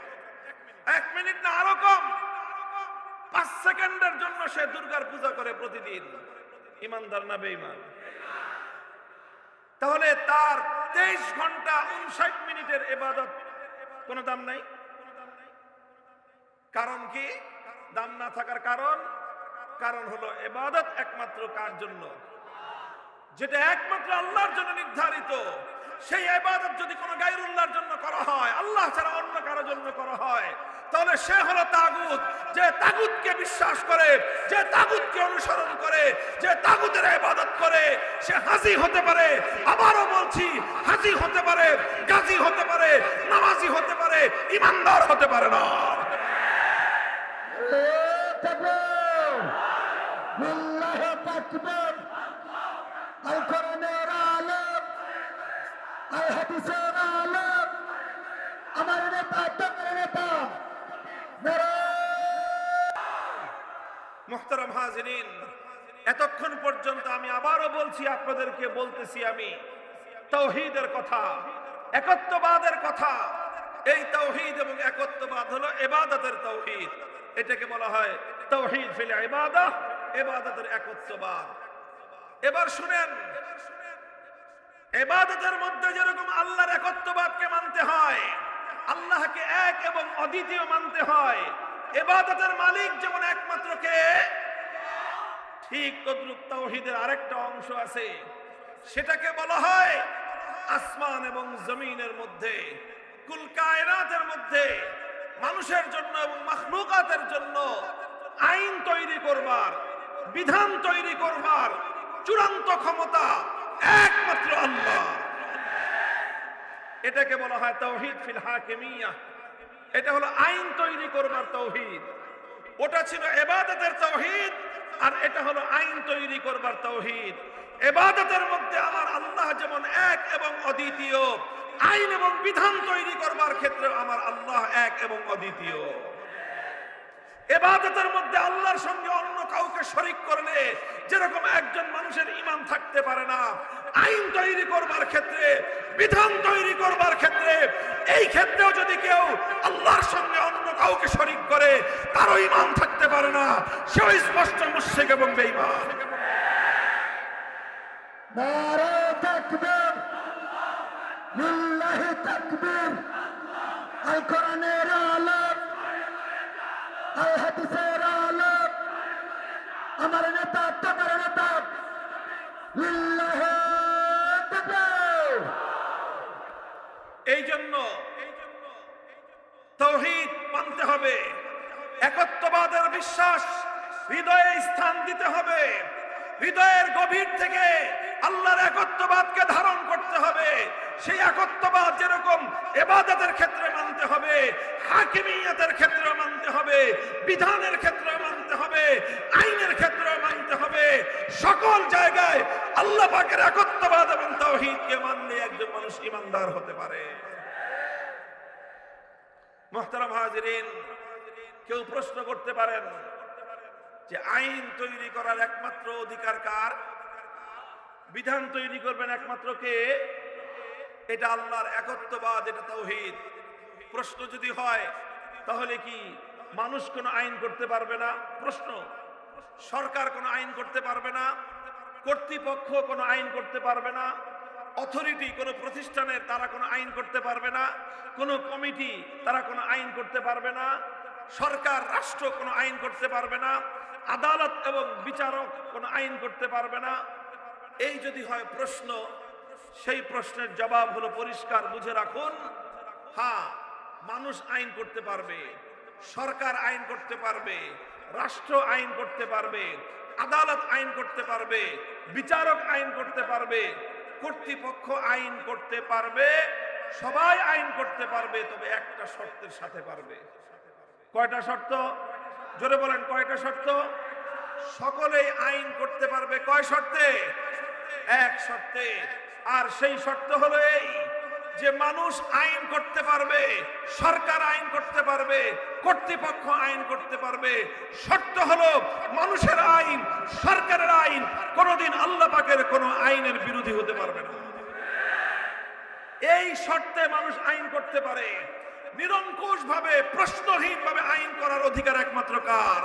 1 মিনিট না আরো কম, 5 সেকেন্ডের জন্য সে দুর্গার পূজা করে প্রতিদিন, ঈমানদার না বেঈমান? তাহলে তার 23 ঘন্টা 59 মিনিটের ইবাদত কোনো দাম নাই। কারণ কি? দাম না থাকার কারণ হলো ইবাদত একমাত্র কার জন্য? যেটা একমাত্র আল্লাহর জন্য নির্ধারিত, সেই ইবাদত যদি কোনো গায়রুল্লাহর জন্য করা হয়, আল্লাহ ছাড়া অন্য কারোর জন্য করা হয়, তাহলে সে হলো তাগুত। যে তাগুতকে বিশ্বাস করে, যে তাগুতকে অনুসরণ করে, যে তাগুতের ইবাদত করে, সে হাজী হতে পারে, আবারও বলছি হাজী হতে পারে, গাজী হতে পারে, নামাজি হতে পারে, ঈমানদার হতে পারে না। আল কোরআনের আলেম, আল হাদিসের আলেম, আমার নেতা তোমার নেতা। মুহতারাম হাজিরিন, এতক্ষণ পর্যন্ত আমি আবারও বলছি, আপনাদেরকে বলতেছি আমি তাওহীদের কথা, একত্ববাদের কথা। এই তাওহীদ এবং একত্ববাদ হলো ইবাদতের তাওহীদ। এটাকে বলা হয় তাওহীদ ফিল ইবাদাহ, ইবাদতের একত্ববাদ। এবার শুনেন, ইবাদতের মধ্যে যেরকম আল্লাহর একত্ববাদকে মানতে হয়, আল্লাহকে এক এবং অদ্বিতীয় মানতে হয়, ইবাদতের মালিক যেমন একমাত্র কে, ঠিক তদ্রূপ তাওহীদের আরেকটা অংশ আছে, সেটাকে বলা হয় আসমান এবং জমিনের মধ্যে, কুল কায়নাতের মধ্যে মানুষের জন্য এবং মাখলুকাতের জন্য আইন তৈরি করবার, বিধান তৈরি করবার চূড়ান্ত ক্ষমতা একমাত্র আল্লাহ। এটাকে বলা হয় তাওহীদ ফিল হাকিমিয়াহ। এটা হলো আইন তৈরি করবার তাওহীদ। ওটা ছিল ইবাদতের তাওহীদ, আর এটা হলো আইন তৈরি করবার তাওহীদ। ইবাদতের মধ্যে আমার আল্লাহ যেমন এক এবং অদ্বিতীয়, আইন এবং বিধান তৈরি করবার ক্ষেত্রে আমার আল্লাহ এক এবং অদ্বিতীয়। ইবাদতের মধ্যে আল্লাহর সঙ্গে অন্য কাউকে শরীক করলে যেরকম একজন মানুষের ঈমান থাকতে পারে না, আইন তৈরি করবার ক্ষেত্রে, বিধান তৈরি করবার ক্ষেত্রে, এই ক্ষেত্রেও যদি কেউ আল্লাহর সঙ্গে অন্য কাউকে শরীক করে, তারও ঈমান থাকতে পারে না, সেও স্পষ্ট মুশরিক এবং বেঈমান। নারে তাকবীর, লিল্লাহি তাকবীর। আল কোরআনের আলেম, আল হাদিসের আলেম, আমার নেতা তোমার নেতা। লিল্লাহি তাকবীর। এই জন্য তাওহীদ মানতে হবে, একত্ববাদের বিশ্বাস হৃদয়ে স্থান দিতে হবে, হৃদয়ের গভীর থেকে আল্লাহর একত্ববাদকে ধারণ করতে হবে। সেই একত্ববাদ যেরকম ইবাদতের ক্ষেত্রে মানতে হবে, হাকিমিয়াতের ক্ষেত্রে মানতে হবে, বিধানের ক্ষেত্রে মানতে হবে, আইনের ক্ষেত্রে মানতে হবে। সকল জায়গায় আল্লাহ পাকের একত্ববাদ এবং তাওহীদকে মানলে একজন মানুষ ঈমানদার হতে পারে। মুহতারাম হাজিরিন, কেউ প্রশ্ন করতে পারেন যে আইন তৈরি করার একমাত্র অধিকার কার? বিধান তৈরি করবেন একমাত্র কে? এটা আল্লাহর একত্ববাদ, এটা তাওহীদ। প্রশ্ন যদি হয় তাহলে কি মানুষ কোনো আইন করতে পারবে না? প্রশ্ন। সরকার কোনো আইন করতে পারবে না? কর্তৃপক্ষ কোনো আইন করতে পারবে না? অথরিটি, কোনো প্রতিষ্ঠানের তারা কোনো আইন করতে পারবে না, কোনো কমিটি তারা কোনো আইন করতে পারবে না, সরকার রাষ্ট্র কোনো আইন করতে পারবে না, আদালত এবং বিচারক কোনো আইন করতে পারবে না। এই যদি হয় প্রশ্ন, সেই প্রশ্নের জবাব হলো পরিষ্কার, বুঝে রাখুন, হ্যাঁ মানুষ আইন করতে পারবে, সরকার আইন করতে পারবে, রাষ্ট্র আইন করতে পারবে, আদালত আইন করতে পারবে, বিচারক আইন করতে পারবে, কর্তৃপক্ষ আইন করতে পারবে, সবাই আইন করতে পারবে, তবে একটা শর্তের সাথে পারবে। কয়টা শর্ত? জোরে বলেন, কয়টা শর্ত? সকলেই আইন করতে পারবে কয় শর্তে? এক শর্তে। আর সেই শর্ত হলো এই যে মানুষ আইন করতে পারবে, সরকার আইন করতে পারবে, কর্তৃপক্ষ আইন করতে পারবে। শর্ত হলো মানুষের আইন, সরকারের আইন কোনোদিন আল্লাহ পাকের কোনো আইনের বিরোধী হতে পারবে না। এই শর্তে মানুষ আইন করতে পারে। নিরঙ্কুশ ভাবে, প্রশ্নহীন ভাবে আইন করার অধিকার একমাত্র কার?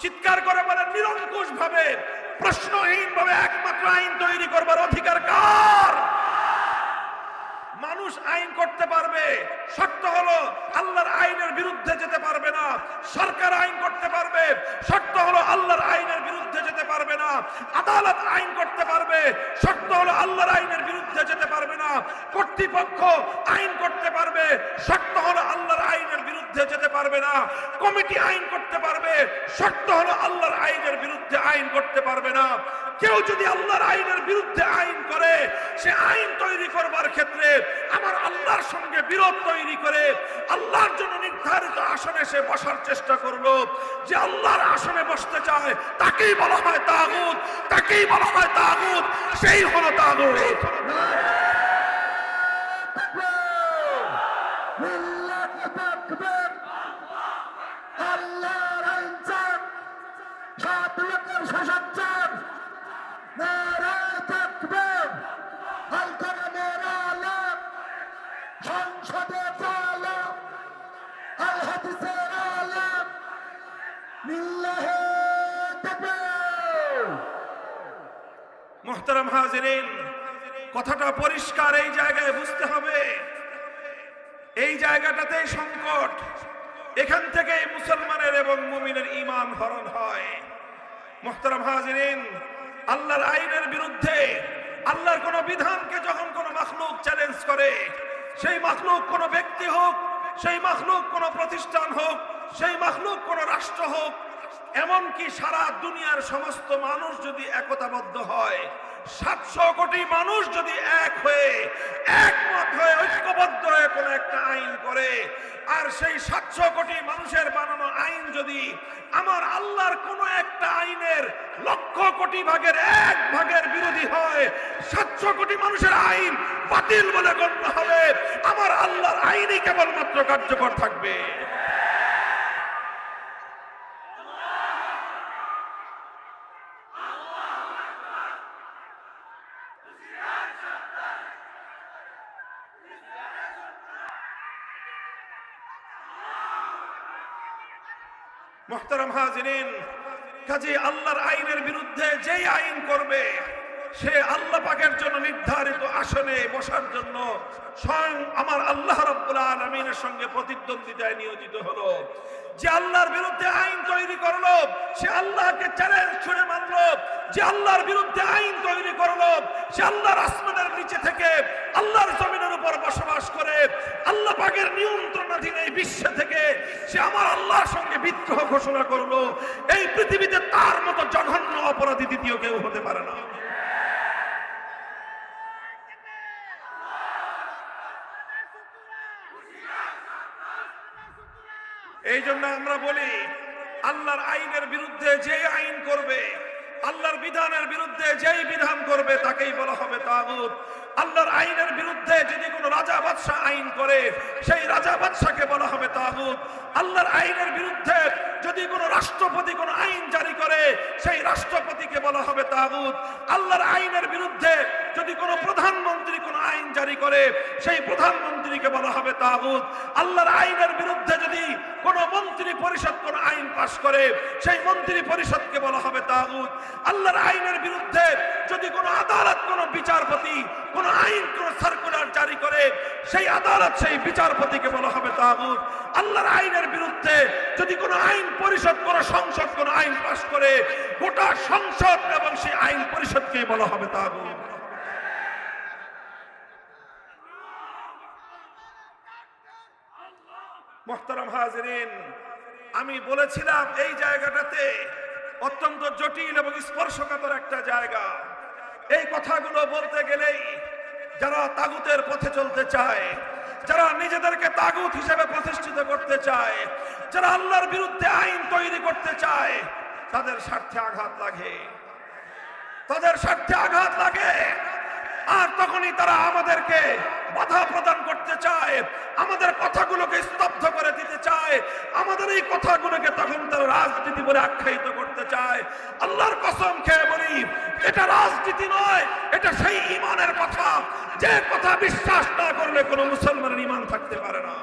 চিৎকার করে বলেন, নিরঙ্কুশ ভাবে, প্রশ্নহীন ভাবে একমাত্র আইন তৈরি করবার অধিকার কার? মানুষ আইন করতে পারবে, শর্ত হলো আল্লাহর আইনের বিরুদ্ধে যেতে পারবে না। সরকার আইন করতে পারবে, শর্ত হলো আল্লাহর আইনের বিরুদ্ধে যেতে পারবে না। আদালত আইন করতে পারবে, শর্ত হলো আল্লাহর আইনের বিরুদ্ধে যেতে পারবে না। কর্তৃপক্ষ আইন করতে পারবে, শর্ত হলো আল্লাহর আইনের বিরুদ্ধে যেতে পারবে না। কমিটি আইন করতে পারবে, শর্ত হলো আল্লাহর আইনের বিরুদ্ধে আইন করতে পারবে না। কেউ যদি আল্লাহর আইনের বিরুদ্ধে আইন করে, সে আইন তৈরি করবার ক্ষেত্রে আমার আল্লাহর সঙ্গে বিরোধ তৈরি করে আল্লাহর জন্য নির্ধারিত আসনে সে বসার চেষ্টা করলো। যে আল্লাহর আসনে বসতে চায় তাকেই বলা হয় তাগুত, তাকেই বলা হয় তাগুত, সেই হলো তাগুত। আল্লাহর আইন চান, সব লোকের শাসন চান। নারায়ে তাকবীর, আল কোরআনের আলেম, সংসদের আলেম, আল হাদিসের আলেম, লিল্লাহি তাকবীর। মুহতারাম হাজিরিন, কথাটা পরিষ্কার, এই জায়গায় বুঝতে হবে। এই জায়গাটাতেই সংকট, এখান থেকে মুসলমানের এবং মুমিনের ঈমান হরণ হয়। মুহতারাম হাজিরিন, আল্লাহর আইনের বিরুদ্ধে, আল্লাহর কোন বিধানকে যখন কোন মাখলুক চ্যালেঞ্জ করে, সেই মাখলুক কোন ব্যক্তি হোক, সেই মাখলুক কোন প্রতিষ্ঠান হোক, সেই মাখলুক কোন রাষ্ট্র হোক, এমনকি সারা দুনিয়ার সমস্ত মানুষ যদি একতাবদ্ধ হয়, 700 কোটি মানুষ যদি এক হয়ে, একমত হয়ে, ঐক্যবদ্ধ হয়ে কোন একটা আইন করে, আর সেই 700 কোটি মানুষের বানানো আইন যদি আমার আল্লাহর কোন একটা আইনের 1,00,000 কোটি ভাগের 1 ভাগের বিরোধী হয়, 700 কোটি মানুষের আইন বাতিল বলে গণ্য হবে। আমার আল্লাহর আইনই কেবলমাত্র কার্যকর থাকবে। মুহতারাম হাজিরিন, কাজে আল্লাহর আইনের বিরুদ্ধে যেই আইন করবে, সে আল্লাহ পাকের জন্য নির্ধারিত আসনে বসার জন্য স্বয়ং আমার আল্লাহ রাব্বুল আলামিনের সঙ্গে প্রতিদ্বন্দ্বিতায় নিয়োজিত হলো। যে আল্লাহর বিরুদ্ধে আইন তৈরি করলো, সে আল্লাহকে চ্যালেঞ্জ ছুড়ে মারলো। যে আল্লাহর বিরুদ্ধে আইন তৈরি করলো, সে আল্লাহর আসমানের নিচে থেকে আল্লাহর জমিনের উপর বসবাস করে আল্লাহ পাকের নিয়ন্ত্রণাধীন এই বিশ্ব থেকে সে আমার আল্লাহর সঙ্গে বিদ্রোহ ঘোষণা করলো। এই পৃথিবীতে তার মতো জঘন্য অপরাধী দ্বিতীয় কেউ হতে পারে না। এই জন্য আমরা বলি, আল্লাহর আইনের বিরুদ্ধে যে আইন করবে, আল্লাহর বিধানের বিরুদ্ধে যেই বিধান করবে, তাকেই বলা হবে তাগুত। আল্লাহর আইনের বিরুদ্ধে যদি কোনো রাজা বাদশাহ আইন করে, সেই রাজা বাদশাকে বলা হবে তাগুত। আল্লাহর আইনের বিরুদ্ধে যদি কোনো রাষ্ট্রপতি কোনো আইন জারি করে, সেই রাষ্ট্রপতিকে বলা হবে তাগুত। আল্লাহর আইনের বিরুদ্ধে যদি যদি কোনো প্রধানমন্ত্রী কোনো আইন জারি করে সেই প্রধানমন্ত্রীকে বলা হবে তাগুত। আল্লাহর আইনের বিরুদ্ধে যদি কোনো মন্ত্রী পরিষদ কোনো আইন পাশ করে সেই মন্ত্রী পরিষদকে বলা হবে তাগুত। আল্লাহর আইনের বিরুদ্ধে যদি কোনো আদালত কোনো বিচারপতি কোনো আইন কোনো সার্কুলার জারি করে সেই আদালত সেই বিচারপতিকে বলা হবে তাগুত। আল্লাহর আইনের বিরুদ্ধে যদি কোনো আইন পরিষদ কোনো সংসদ কোনো আইন পাশ করে গোটা সংসদ এবং সেই আইন পরিষদকে বলা হবে তাগুত। মুহতারাম হাজিরিন, আমি বলেছিলাম এই জায়গাটাতে অত্যন্ত জটিল এবং স্পর্শকাতর একটা জায়গা। এই কথাগুলো বলতে গেলেই যারা তাগুতের পথে চলতে চায়, যারা নিজেদেরকে তাগুত হিসেবে প্রতিষ্ঠিত করতে চায়, যারা আল্লাহর বিরুদ্ধে আইন তৈরি করতে চায়, তাদের স্বার্থে আঘাত লাগে, তাদের স্বার্থে আঘাত লাগে। আর তখনই তারা আমাদেরকে বাধা প্রদান করতে চায়, আমাদের কথাগুলোকে স্তব্ধ করে দিতে চায়, আমাদের এই কথাগুলোকে তখন তারা রাজনীতি বলে আখ্যায়িত করতে চায়। আল্লাহর কসম খেয়ে বলি, এটা রাজনীতি নয়, এটা সেই ঈমানের কথা যে কথা বিশ্বাস না করলে কোনো মুসলমানের ঈমান থাকতে পারে না।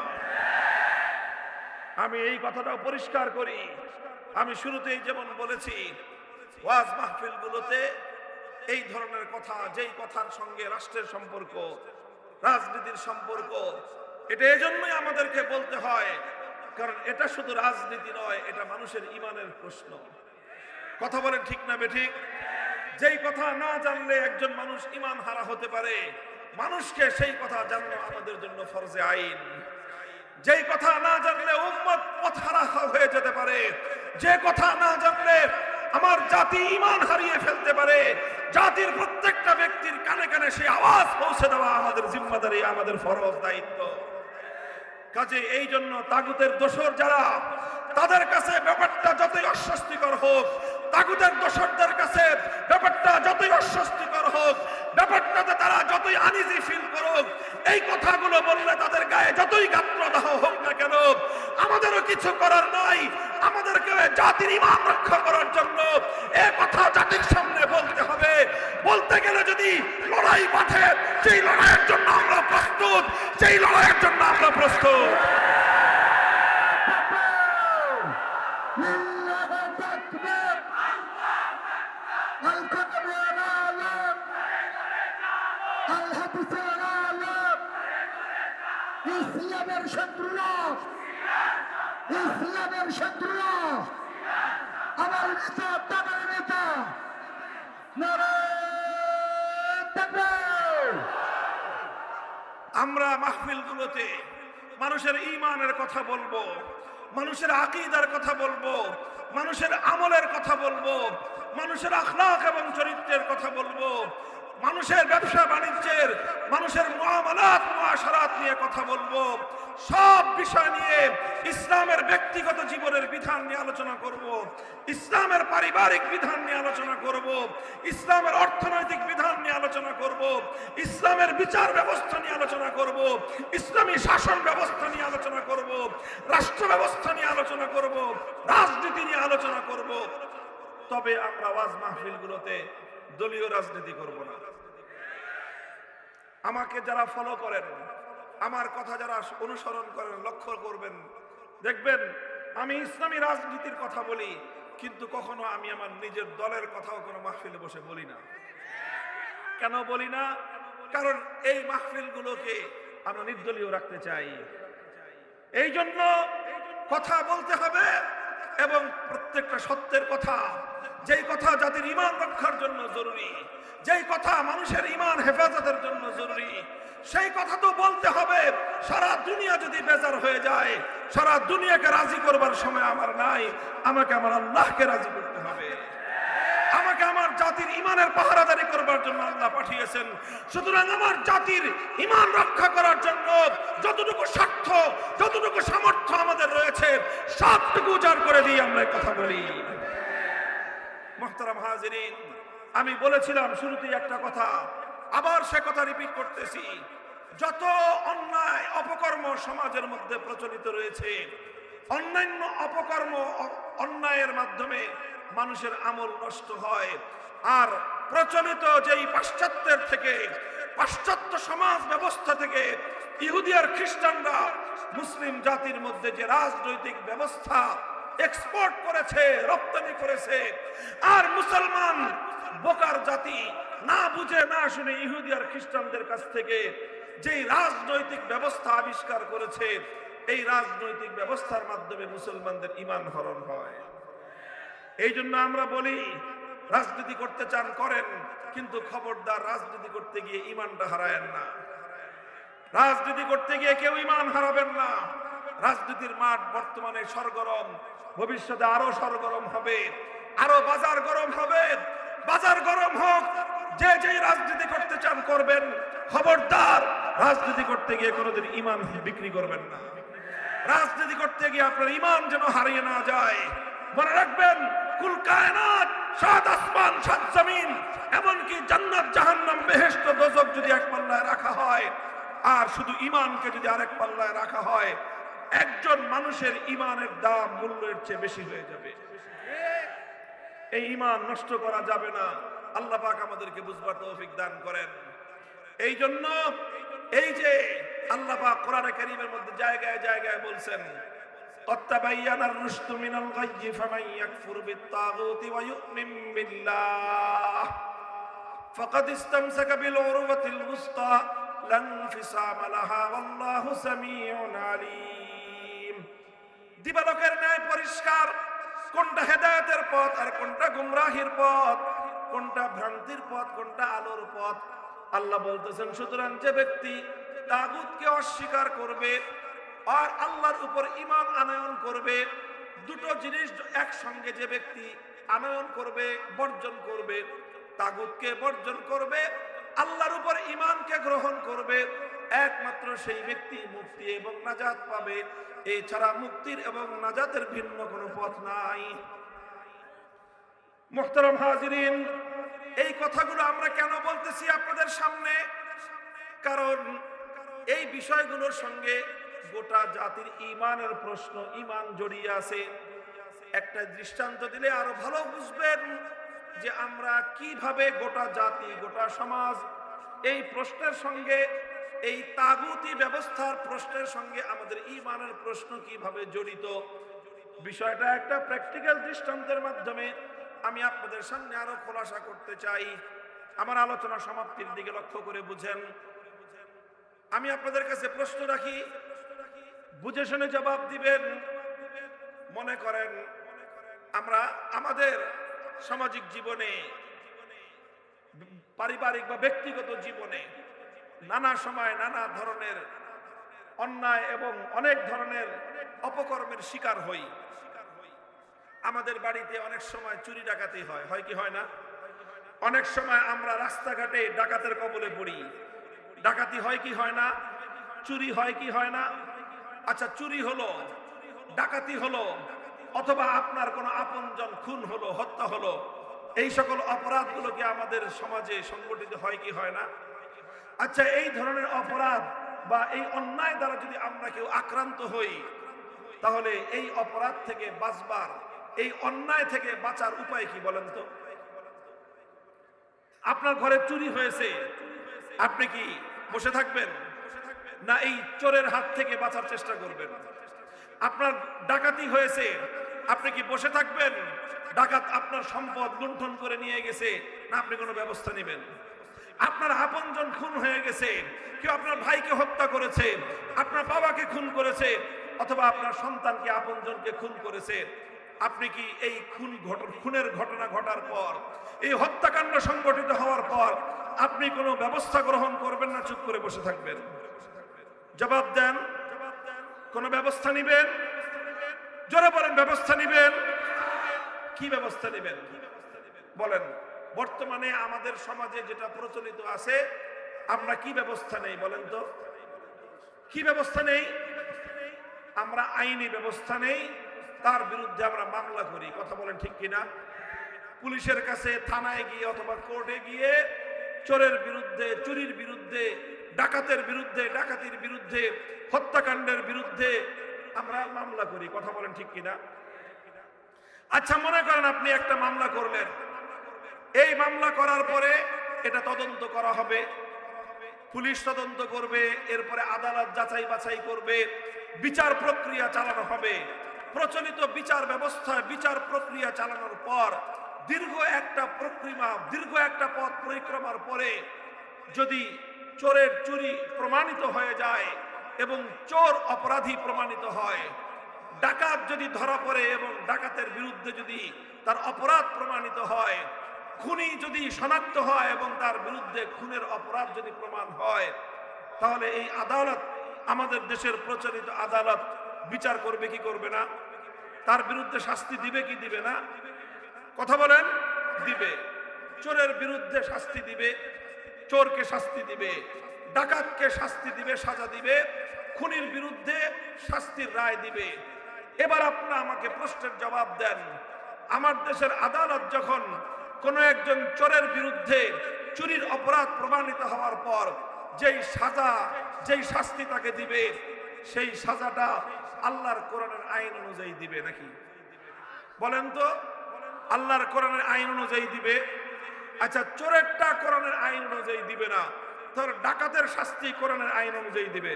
আমি এই কথাটাও পরিষ্কার করি। আমি শুরুতেই যেমন বলেছি, ওয়াজ মাহফিলগুলোতে এই ধরনের কথা, যেই কথার সঙ্গে রাষ্ট্রের সম্পর্ক, রাজনীতির সম্পর্ক, এটা এজন্যই আমাদেরকে বলতে হয় কারণ এটা শুধু রাজনীতি নয়, এটা মানুষের ঈমানের প্রশ্ন। কথা বলেন ঠিক না বেঠিক? যেই কথা না জানলে একজন মানুষ ঈমান হারা হতে পারে, মানুষকে সেই কথা জানানো আমাদের জন্য ফরজে আইন। যেই কথা না জানলে উম্মত পথহারা হয়ে যেতে পারে, যে কথা না জানলে আমার জাতি ঈমান হারিয়ে ফেলতে পারে, জাতির প্রত্যেকটা ব্যক্তির কানে কানে সেই আওয়াজ পৌঁছে দেওয়া আমাদের জিম্মাদারি, আমাদের ফরজ দায়িত্ব। কাজে এই জন্য তাগুতের দোসর যারা, তাদের কাছে ব্যাপারটা যতই অস্বস্তিকর হোক, তাগুতের দোসরদের কাছে ব্যাপারটা যতই অস্বস্তিকর হোক, ব্যাপারটাতে তারা যতই আনইজি ফিল করুক, এই কথাগুলো বললে তাদের গায়ে যতই গাত্রদাহ হোক না কেন, আমাদেরও কিছু করার নাই। আমাদেরকে জাতির ঈমান রক্ষা করার জন্য এই কথা জাতির সামনে বলতে হবে। বলতে গেলে যদি লড়াই বাঁধে, সেই লড়াইয়ের জন্য আমরা প্রস্তুত, সেই লড়াইয়ের জন্য আমরা প্রস্তুত। ইসলামের শত্রুরা, ইসলামের শত্রুরা, আমার নেতা, তাদের নেতা, নারায়ে তাকবীর। আমরা মাহফিলগুলোতে মানুষের ঈমানের কথা বলবো, মানুষের আকীদার কথা বলবো, মানুষের আমলের কথা বলবো, মানুষের আখলাক এবং চরিত্রের কথা বলবো, মানুষের ব্যবসা বাণিজ্যের, মানুষের মুআমালাত মুআশারাত নিয়ে কথা বলবো। সব বিষয় নিয়ে ইসলামের ব্যক্তিগত জীবনের বিধান নিয়ে আলোচনা করব, ইসলামের পারিবারিক বিধান নিয়ে আলোচনা করব, ইসলামের অর্থনৈতিক বিধান নিয়ে আলোচনা করব, ইসলামের বিচার ব্যবস্থা নিয়ে আলোচনা করব, ইসলামী শাসন ব্যবস্থা নিয়ে আলোচনা করব, রাষ্ট্র ব্যবস্থা নিয়ে আলোচনা করব, রাজনীতি নিয়ে আলোচনা করব। তবে আমরা ওয়াজ মাহফিলগুলোতে দলীয় রাজনীতি করব না। আমাকে যারা ফলো করেন, আমার কথা যারা অনুসরণ করেন, লক্ষ্য করবেন, দেখবেন আমি ইসলামী রাজনীতির কথা বলি, কিন্তু কখনো আমি আমার নিজের দলের কথাও কোনো মাহফিলে বসে বলি না। কেন বলি না? কারণ এই মাহফিলগুলোকে আমরা নির্দলীয় রাখতে চাই। এই জন্য কথা বলতে হবে এবং প্রত্যেকটা সত্যের কথা, যেই কথা জাতির ঈমান রক্ষার জন্য জরুরি, যেই কথা মানুষের ঈমান হেফাজতের জন্য জরুরি, সেই কথা তো বলতে হবে। সারা দুনিয়া যদি বেজার হয়ে যায়, সারা দুনিয়াকে রাজি করবার সময় আমার নাই। আমাকে আমার আল্লাহকে রাজি করতে হবে। আমাকে আমার জাতির ঈমানের পাহারাদারি করবার জন্য আল্লাহ পাঠিয়েছেন। সুতরাং আমার জাতির ঈমান রক্ষা করার জন্য যতটুকু স্বার্থ, যতটুকু সামর্থ্য আমাদের রয়েছে, সবটুকু উজাড় করে দিয়ে আমরা কথা বলি। মুহতারাম হাজিরিন, আমি বলেছিলাম শুরুতেই একটা কথা, আবার সে কথা রিপিট করতেছি। যত অন্যায় অপকর্ম সমাজের মধ্যে প্রচলিত রয়েছে, অন্যান্য অপকর্ম অন্যায়ের মাধ্যমে মানুষের আমল নষ্ট হয়। আর প্রচলিত যেই পাশ্চাত্যের থেকে, পাশ্চাত্য সমাজ ব্যবস্থা থেকে ইহুদি আর খ্রিস্টানরা মুসলিম জাতির মধ্যে যে রাজনৈতিক ব্যবস্থা এক্সপোর্ট করেছে, রপ্তানি করেছে, আর মুসলমান বোকার জাতি না বুঝে না শুনে ইহুদি আর খ্রিস্টানদের কাছ থেকে যেই রাজনৈতিক ব্যবস্থা আবিষ্কার করেছে, এই রাজনৈতিক ব্যবস্থার মাধ্যমে মুসলমানদের ঈমান হরণ হয়। এই জন্য আমরা বলি, রাজনীতি করতে চান করেন, কিন্তু খবরদার রাজনীতি করতে গিয়ে ঈমানটা হারায়েন না। রাজনীতি করতে গিয়ে কেউ ঈমান হারাবেন না। রাজনীতির মাঠ বর্তমানে সরগরম, ভবিষ্যতে আরো সরগরম হবে, আরো বাজার গরম হবে। বাজার গরম হোক, যে যেই রাজনীতি করতে চান করবেন, খবরদার রাজনীতি করতে গিয়ে কোনোদিন ঈমান বিক্রি করবেন না। রাজনীতি করতে গিয়ে আপনার ঈমান যেন হারিয়ে না যায়। মনে রাখবেন, কুল কায়নাত, সাত আসমান সাত জমিন, এমনকি জান্নাত জাহান্নাম বেহেশত দোজখ যদি এক পাল্লায় রাখা হয়, আর শুধু ঈমানকে যদি আরেক পাল্লায় রাখা হয়, একজন মানুষের ঈমানের দাম মূল্যের চেয়ে বেশি হয়ে যাবে। এই ঈমান নষ্ট করা যাবে না। আল্লাহ পাক আমাদেরকে বুঝবার তৌফিক দান করেন। এই জন্য এই যে আল্লাহ পাক কোরআনে কারীমের মধ্যে জায়গায় জায়গায় বলছেন, অত্তাবায়ানার রুশদু মিনাল গায়্যি ফামান ইয়াকফুর বিত-তাগুতি ওয়া ইউমিন বিল্লাহ ফাকাদ ইসতামসাকা বিল উরওয়াতিল উসতা লা ইনফিসামা লাহা ওয়াল্লাহু সামিউন আলীম। দিবালোকের ন্যায় পরিষ্কার কোনটা হেদায়েতের পথ আর কোনটা গুমরাহির পথ, কোনটা ভ্রান্তির পথ, কোনটা আলোর পথ। আল্লাহ বলতেছেন, সুতরাং যে ব্যক্তি তাগুতকে অস্বীকার করবে আর আল্লাহর উপর ঈমান আনয়ন করবে, দুটো জিনিস একসঙ্গে যে ব্যক্তি আনয়ন করবে, বর্জন করবে, তাগুতকে বর্জন করবে, আল্লাহর উপর ঈমানকে গ্রহণ করবে, একমাত্র সেই ব্যক্তি মুক্তি এবং নাজাত পাবে। এছাড়া মুক্তির এবং নাজাতের ভিন্ন কোনো পথ নাই। মুহতারাম হাজিরিন, এই কথাগুলো আমরা কেন বলতেছি আপনাদের সামনে? কারণ এই বিষয়গুলোর সঙ্গে গোটা জাতির ঈমানের প্রশ্ন, ঈমান জড়িয়ে আছে। একটা দৃষ্টান্ত দিলে আরো ভালো বুঝবেন যে আমরা কিভাবে গোটা জাতি, গোটা সমাজ এই প্রশ্নের সঙ্গে, এই তাগুতি ব্যবস্থার প্রশ্নের সঙ্গে আমাদের ঈমানের প্রশ্ন কিভাবে জড়িত। বিষয়টা একটা প্র্যাকটিক্যাল দৃষ্টান্তের মাধ্যমে আমি আপনাদের সামনে আরো খোলাসা করতে চাই। আমার আলোচনা সমাপ্তির দিকে লক্ষ্য করে বুঝেন। আমি আপনাদের কাছে প্রশ্ন রাখি, বুঝে শুনে জবাব দিবেন। মনে করেন আমরা আমাদের সামাজিক জীবনে, পারিবারিক বা ব্যক্তিগত জীবনে নানা সময় নানা ধরনের অন্যায় এবং অনেক ধরনের অপকর্মের শিকার হই। আমাদের বাড়িতে অনেক সময় চুরি ডাকাতি হয়, হয় কি হয় না? অনেক সময় আমরা রাস্তাঘাটে ডাকাতের কবলে পড়ি। ডাকাতি হয় কি হয় না? চুরি হয় কি হয় না? আচ্ছা, চুরি হলো, ডাকাতি হলো, অথবা আপনার কোনো আপনজন খুন হলো, হত্যা হলো, এই সকল অপরাধগুলো কি আমাদের সমাজে সংগঠিত হয় কি হয় না? আচ্ছা, এই ধরনের অপরাধ বা এই অন্যায় দ্বারা যদি আমরা কেউ আক্রান্ত হই, তাহলে এই অপরাধ থেকে বাঁচবার, এই অন্যায় থেকে বাঁচার উপায় কি বলেন তো? আপনার ঘরে চুরি হয়েছে, আপনি কি বসে থাকবেন, না এই চোরের হাত থেকে বাঁচার চেষ্টা করবেন? আপনার ডাকাতি হয়েছে, আপনি কি বসে থাকবেন, ডাকাত আপনার সম্পদ লুণ্ঠন করে নিয়ে গেছে, না আপনি কোনো ব্যবস্থা নেবেন? আপনার আপনজন খুন হয়ে গেছে, কেউ আপনার ভাইকে হত্যা করেছে, আপনার বাবাকে খুন করেছে, অথবা আপনার সন্তানকে, আপনজনকে খুন করেছে, আপনি কি এই খুনের ঘটনা ঘটার পর, এই হত্যাকাণ্ড সংগঠিত হওয়ার পর আপনি কোনো ব্যবস্থা গ্রহণ করবেন, না চুপ করে বসে থাকবেন? জবাব দেন। কোনো ব্যবস্থা নিবেন? জোরে বলেন, ব্যবস্থা নিবেন। কি ব্যবস্থা নেবেন বলেন? বর্তমানে আমাদের সমাজে যেটা প্রচলিত আছে, আমরা কি ব্যবস্থা নেই বলেন তো? কি ব্যবস্থা নেই? আমরা আইনি ব্যবস্থা নেই, তার বিরুদ্ধে আমরা মামলা করি। কথা বলেন ঠিক কিনা? পুলিশের কাছে, থানায় গিয়ে অথবা কোর্টে গিয়ে চোরের বিরুদ্ধে, চুরির বিরুদ্ধে, ডাকাতের বিরুদ্ধে, ডাকাতির বিরুদ্ধে, হত্যাকাণ্ডের বিরুদ্ধে আমরা মামলা করি। কথা বলেন ঠিক কিনা? আচ্ছা, মনে করেন আপনি একটা মামলা করলেন, এই মামলা করার পরে এটা তদন্ত করা হবে, পুলিশ তদন্ত করবে, এরপরে আদালত যাচাই বাছাই করবে, বিচার প্রক্রিয়া চালানো হবে। প্রচলিত বিচার ব্যবস্থায় বিচার প্রক্রিয়া চালানোর পর দীর্ঘ একটা পথ পরিক্রমার পরে যদি চোরের চুরি প্রমাণিত হয়ে যায় এবং চোর অপরাধী প্রমাণিত হয়, ডাকাত যদি ধরা পড়ে এবং ডাকাতের বিরুদ্ধে যদি তার অপরাধ প্রমাণিত হয়, খুনি যদি শনাক্ত হয় এবং তার বিরুদ্ধে খুনের অপরাধ যদি প্রমাণ হয়, তাহলে এই আদালত, আমাদের দেশের প্রচলিত আদালত বিচার করবে কি করবে না? তার বিরুদ্ধে শাস্তি দিবে কি দিবে না? কথা বলেন, দিবে। চোরের বিরুদ্ধে শাস্তি দিবে, চোরকে শাস্তি দিবে, ডাকাতকে শাস্তি দিবে, সাজা দিবে, খুনির বিরুদ্ধে শাস্তির রায় দিবে। এবার আপনারা আমাকে প্রশ্নের জবাব দেন, আমার দেশের আদালত যখন কোন একজন চোরের বিরুদ্ধে চুরির অপরাধ প্রমাণিত হওয়ার পর যেই সাজা, যেই শাস্তি তাকে দিবে, সেই সাজাটা আল্লাহর কোরআনের আইন অনুযায়ী দিবে নাকি? বলেন তো, আল্লাহর কোরআনের আইন অনুযায়ী দিবে? আচ্ছা, চোরেরটা কোরআনের আইন অনুযায়ী দিবে না, ধর ডাকাতের শাস্তি কোরআনের আইন অনুযায়ী দিবে?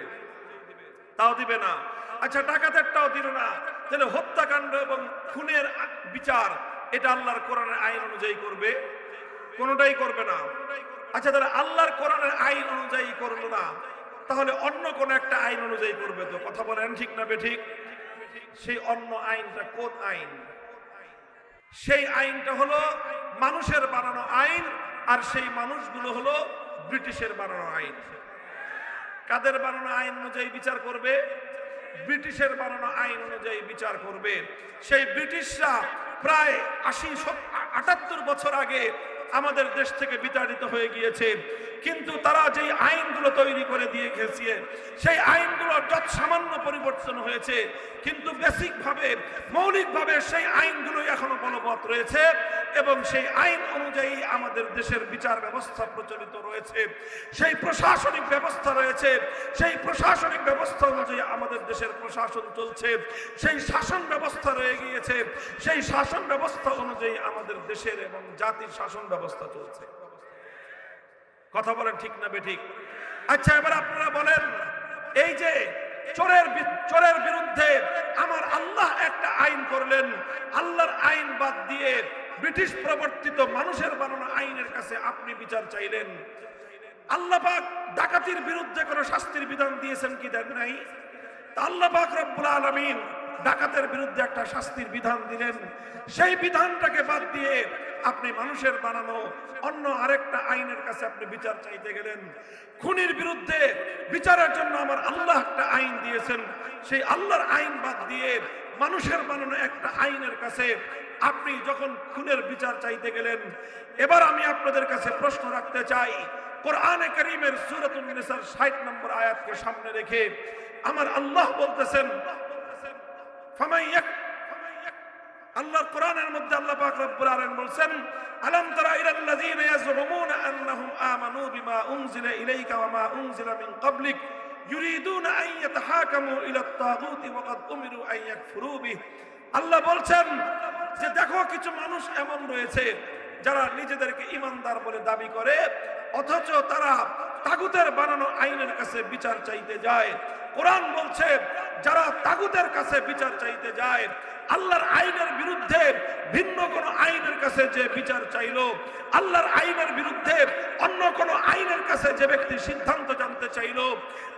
তাও দিবে না। আচ্ছা, ডাকাতেরটাও দিল না, তাহলে হত্যাকাণ্ড এবং খুনের বিচার এটা আল্লাহর কোরআনের আইন অনুযায়ী করবে? কোনোটাই করবে না। আচ্ছা, তাহলে আল্লাহর কোরআনের আইন অনুযায়ী করলো না, তাহলে অন্য কোন একটা আইন অনুযায়ী করবে তো? কথা বলেন, ঠিক না বেঠিক? সেই অন্য আইনটা কোন আইন? সেই আইনটা হলো মানুষের বানানো আইন, আর সেই মানুষগুলো হলো ব্রিটিশের বানানো আইন। কাদের বানানো আইন অনুযায়ী বিচার করবে? ব্রিটিশের বানানো আইন অনুযায়ী বিচার করবে। সেই ব্রিটিশরা প্রায় 78 বছর আগে আমাদের দেশ থেকে বিতাড়িত হয়ে গিয়েছে, কিন্তু তারা যেই আইনগুলো তৈরি করে দিয়ে গেছে সেই আইনগুলো যত সামান্য পরিবর্তন হয়েছে, কিন্তু বেসিকভাবে, মৌলিকভাবে সেই আইনগুলো এখনো বলবৎ রয়েছে এবং সেই আইন অনুযায়ী আমাদের দেশের বিচার ব্যবস্থা প্রচলিত রয়েছে, সেই প্রশাসনিক ব্যবস্থা রয়েছে, সেই প্রশাসনিক ব্যবস্থা অনুযায়ী আমাদের দেশের প্রশাসন চলছে, সেই শাসন ব্যবস্থা রয়ে গিয়েছে, সেই শাসন ব্যবস্থা অনুযায়ী আমাদের দেশের এবং জাতির শাসন ব্যবস্থা চলছে। কথা বলেন, ঠিক না বেঠিক? আচ্ছা, এবার আপনারা বলেন, এই যে চোরের বিরুদ্ধে আমার আল্লাহ একটা আইন করলেন, আল্লাহর আইন বাদ দিয়ে ব্রিটিশ প্রবর্তিত মানুষের বানানো আইনের কাছে আপনি বিচার চাইলেন। আল্লাহ পাক ডাকাতির বিরুদ্ধে কোনো শাস্তির বিধান দিয়েছেন কি দেন নাই? আল্লাহ পাক রব্বুল আলামিন ডাকাতের বিরুদ্ধে একটা শাস্তির বিধান দিলেন, সেই বিধানটাকে বাদ দিয়ে আপনি মানুষের বানানো অন্য আরেকটা আইনের কাছে আপনি বিচার চাইতে গেলেন। খুনির বিরুদ্ধে বিচারের জন্য আমার আল্লাহ একটা আইন দিয়েছেন, সেই আল্লাহর আইন বাদ দিয়ে মানুষের বানানো একটা আইনের কাছে আপনি যখন খুনের বিচার চাইতে গেলেন। এবার আমি আপনাদের কাছে প্রশ্ন রাখতে চাই, কোরআনে কারীমের সূরাতুন নিসার 60 নম্বর আয়াতকে সামনে রেখে আমার আল্লাহ বলতেছেন, আল্লাহর কোরআনের মধ্যে আল্লাহ পাক রব্বুল আলামিন বলেন, আলাম তারা ইলাল লাযীনা ইয়াজউমুনা আন্নাহুম আমানু বিমা উনজিলা ইলাইকা ওয়া মা উনজিলা মিন ক্বাবলিক ইউরিদুনা আন ইয়াতাহাকামু ইলাত তাগুতি ওয়া ক্বাদ উমিরু আন ইয়াকফুরু বিহি। আল্লাহ বলছেন যে দেখো, কিছু মানুষ এমন রয়েছে যারা নিজেদেরকে ঈমানদার বলে দাবি করে, অথচ তারা তাগুতের বানানো আইনের কাছে বিচার চাইতে যায়। কোরআন বলছে, যারা তাগুতের কাছে বিচার চাইতে যায়, আল্লাহর আইনের বিরুদ্ধে ভিন্ন কোন আইনের কাছে যে বিচার চাইলো, আল্লাহর আইনের বিরুদ্ধে অন্য কোন আইনের কাছে যে ব্যক্তি সিদ্ধান্ত জানতে চাইলো,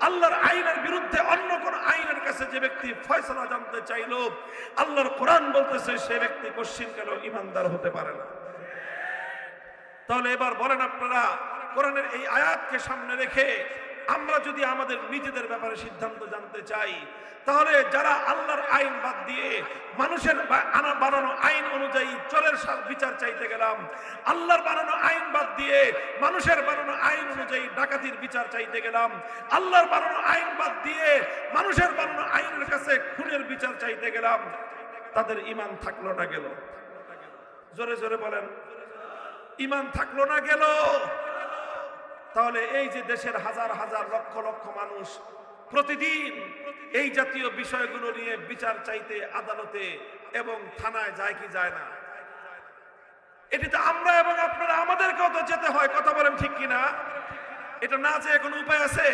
আল্লাহর আইনের বিরুদ্ধে অন্য কোন আইনের কাছে যে ব্যক্তি ফয়সালা জানতে চাইলো, আল্লাহর কোরআন বলতেছে সে ব্যক্তি কোশ্চিনকালেও ঈমানদার হতে পারে না। তাহলে এবার বলেন আপনারা, কোরআনের এই আয়াতকে সামনে রেখে আমরা যদি আমাদের নিজেদের ব্যাপারে সিদ্ধান্ত জানতে চাই, তাহলে যারা আল্লাহর আইন বাদ দিয়ে মানুষের বানানো আইন অনুযায়ী চোরের বিচার চাইতে গেলাম, আল্লাহর বানানো আইন বাদ দিয়ে মানুষের বানানো আইন অনুযায়ী ডাকাতির বিচার চাইতে গেলাম, আল্লাহর বানানো আইন বাদ দিয়ে মানুষের বানানো আইনের কাছে খুনের বিচার চাইতে গেলাম, তাদের ঈমান থাকলো না গেল? জোরে জোরে বলেন, ঈমান থাকলো না গেল? তাহলে এই যে দেশের হাজার হাজার লক্ষ লক্ষ মানুষ প্রতিদিন এই জাতীয় বিষয়গুলো নিয়ে বিচার চাইতে আদালতে এবং থানায় যায় কি যায় না? এটিতে আমরা এবং আপনারা আমাদেরকেও তো যেতে হয়, কথা বলেন ঠিক কিনা? এটা না যেয়ে কোনো উপায় আছে?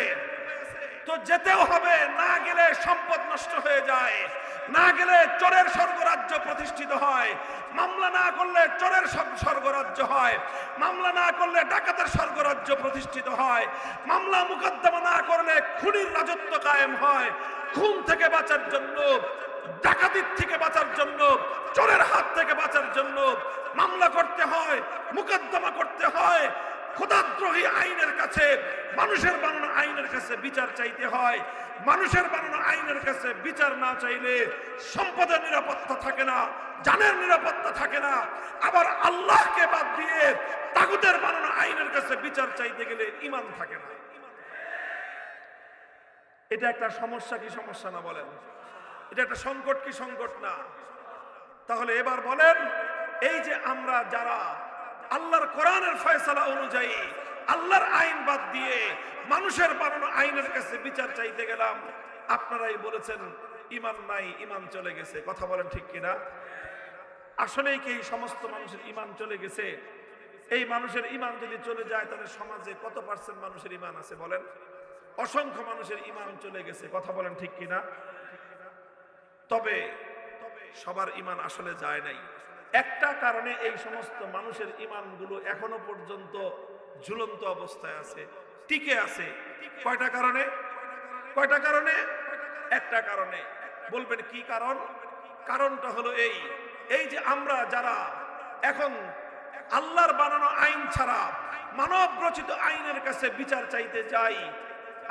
তো যেতেও হবে, না গেলে সম্পদ নষ্ট হয়ে যায়, না গেলে চোরের স্বর্গরাজ্য প্রতিষ্ঠিত হয়, মামলা না করলে চোরের স্বর্গরাজ্য হয়, মামলা না করলে ডাকাতের স্বর্গরাজ্য প্রতিষ্ঠিত হয়, মামলা মুকদ্দমা না করলে খুনির রাজত্ব কায়েম হয়। খুন থেকে বাঁচার জন্য, ডাকাতির থেকে বাঁচার জন্য, চোরের হাত থেকে বাঁচার জন্য মামলা করতে হয়, মুকদ্দমা করতে হয়, খোদাদ্রোহী আইনের কাছে, মানুষের বানানো আইনের কাছে বিচার চাইতে হয়। মানুষের বানানো আইনের কাছে বিচার না চাইলে সম্পদের নিরাপত্তা থাকে না, জানের নিরাপত্তা থাকে না। আবার আল্লাহকে বাদ দিয়ে তাগুতের বানানো আইনের কাছে বিচার চাইতে গেলে ঈমান থাকে না। এটা একটা সমস্যা কি সমস্যা না বলেন? এটা একটা সংকট কি সংকট না? তাহলে এবার বলেন, এই যে আমরা যারা আল্লাহর কোরআনের ফয়সালা অনুযায়ী আল্লাহর আইন বাদ দিয়ে মানুষের বানানো আইনের কাছে বিচার চাইতে গেলাম, আপনারাই বলেছেন ঈমান নাই, ঈমান চলে গেছে। কথা বলেন ঠিক কিনা? আসলেই কি এই সমস্ত মানুষের ঈমান চলে গেছে? এই মানুষের ঈমান যদি চলে যায় তাহলে সমাজে কত পার্সেন্ট মানুষের ঈমান আছে বলেন? অসংখ্য মানুষের ঈমান চলে গেছে। কথা বলেন ঠিক কিনা? তবে সবার ঈমান আসলে যায় নাই। একটা কারণে এই সমস্ত মানুষের ঈমানগুলো এখনো পর্যন্ত ঝুলন্ত অবস্থায় আছে, টিকে আছে। কয়টা কারণে? কয়টা কারণে? একটা কারণে। বলবেন কি কারণ? কারণটা হলো এই যে আমরা যারা এখন আল্লাহর বানানো আইন ছাড়া মানব রচিত আইনের কাছে বিচার চাইতে যাই,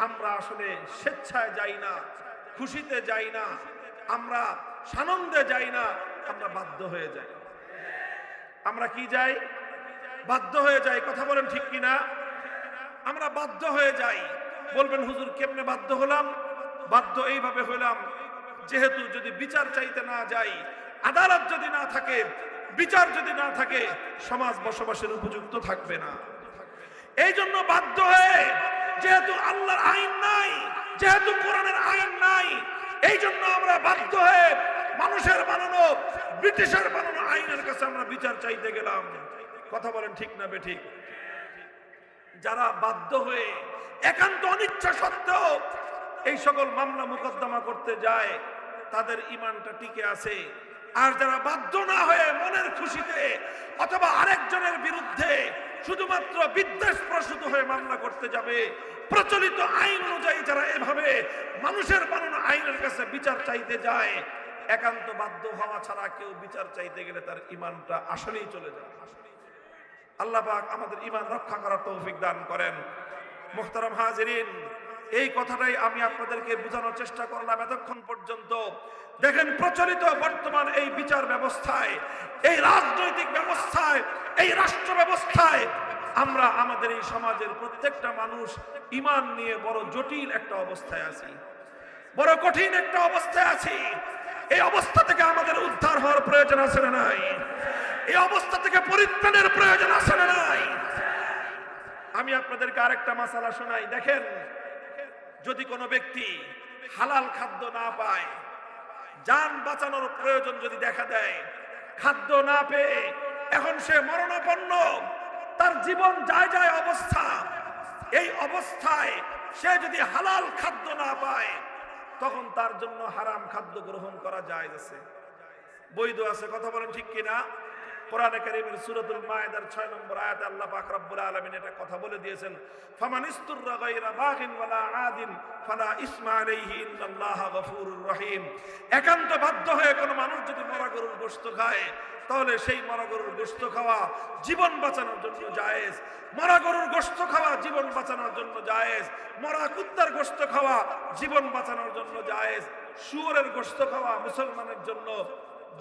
আমরা আসলে স্বেচ্ছায় যাই না, খুশিতে যাই না, আমরা সানন্দে যাই না, আমরা বাধ্য হয়ে যাই। আমরা কি যাই? বাধ্য হয়ে যাই। কথা বলেন ঠিক কিনা? আমরা বাধ্য হয়ে যাই। বলবেন হুজুর কেমনে বাধ্য হলাম? বাধ্য এইভাবে হলাম, যেহেতু যদি বিচার চাইতে না যাই, আদালত যদি না থাকে, বিচার যদি না থাকে, সমাজ বসবাসের উপযুক্ত থাকবে না। এই জন্য বাধ্য হয়ে, যেহেতু আল্লাহর আইন নাই, যেহেতু কোরআনের আইন নাই, এই জন্য আমরা বাধ্য হয়ে মানুষের বানানো, ব্রিটিশের বানানো আইনের কাছে আমরা বিচার চাইতে গেলাম। কথা বলেন ঠিক না বেঠিক? যারা বাধ্য হয়ে একান্ত অনিচ্ছা সত্ত্বেও এই সকল মামলা মুকদ্দমা করতে যায়, তাদের ঈমানটা টিকে আছে। আর যারা বাধ্য না হয়ে মনের খুশিতে অথবা আরেকজনের বিরুদ্ধে শুধুমাত্র বিদ্বেষ প্রসূত হয়ে মামলা করতে যাবে, প্রচলিত আইন অনুযায়ী যারা এভাবে মানুষের বানানো আইনের কাছে বিচার চাইতে যায়, একান্ত বাধ্য হওয়া ছাড়া কেউ বিচার চাইতে গেলে তার ঈমানটা আসলেই চলে যায়। আল্লাহ পাক আমাদের ঈমান রক্ষা করার তৌফিক দান করেন। মুহতারাম হাজিরিন, এই কথাটাই আমি আপনাদেরকে বোঝানোর চেষ্টা করলাম এতক্ষণ পর্যন্ত। দেখেন, প্রচলিত বর্তমান এই বিচার ব্যবস্থায়, এই রাজনৈতিক ব্যবস্থায়, এই রাষ্ট্র ব্যবস্থায় আমরা আমাদের এই সমাজের প্রত্যেকটা মানুষ ঈমান নিয়ে বড় জটিল একটা অবস্থায় আছি, বড় কঠিন একটা অবস্থায় আছি। এই অবস্থা থেকে আমাদের উদ্ধার হওয়ার প্রয়োজন আছে না নাই? এই অবস্থা থেকে পরিত্রাণের প্রয়োজন আছে না নাই? আমি আপনাদেরকে আরেকটা মাসালা শোনাই। দেখেন, যদি কোনো ব্যক্তি হালাল খাদ্য না পায়, জান বাঁচানোর প্রয়োজন যদি দেখা দেয়, খাদ্য না পেয়ে এখন সে মরণাপন্ন, তার জীবন যায় যায় অবস্থা, এই অবস্থায় সে যদি হালাল খাদ্য না পায়, তখন তার জন্য হারাম খাদ্য গ্রহণ করা জায়েজ আছে, বৈধ আছে। কথা বলেন ঠিক কিনা? কোরআনে কারীমের সূরাতুল মায়েদার 6 নম্বর আয়াতে আল্লাহ পাক রব্বুল আলামিন এটা কথা বলে দিয়েছেন, ফামানিস্তুররা গায়রা বাগিন ওয়ালা আদিন ফালা ইসমা আলাইহি ইন্নাল্লাহা গফুরুর রহিম। একান্ত বাধ্য হয়ে কোনো মানুষ যদি মরা গরুর গোশত খায়, তাহলে সেই মরা গরুর গোশত খাওয়া জীবন বাঁচানোর জন্য জায়েজ। মরা গরুর গোশত খাওয়া জীবন বাঁচানোর জন্য জায়েজ। মরা কুত্তার গোশত খাওয়া জীবন বাঁচানোর জন্য জায়েজ। শুয়োরের গোশত খাওয়া মুসলমানের জন্য,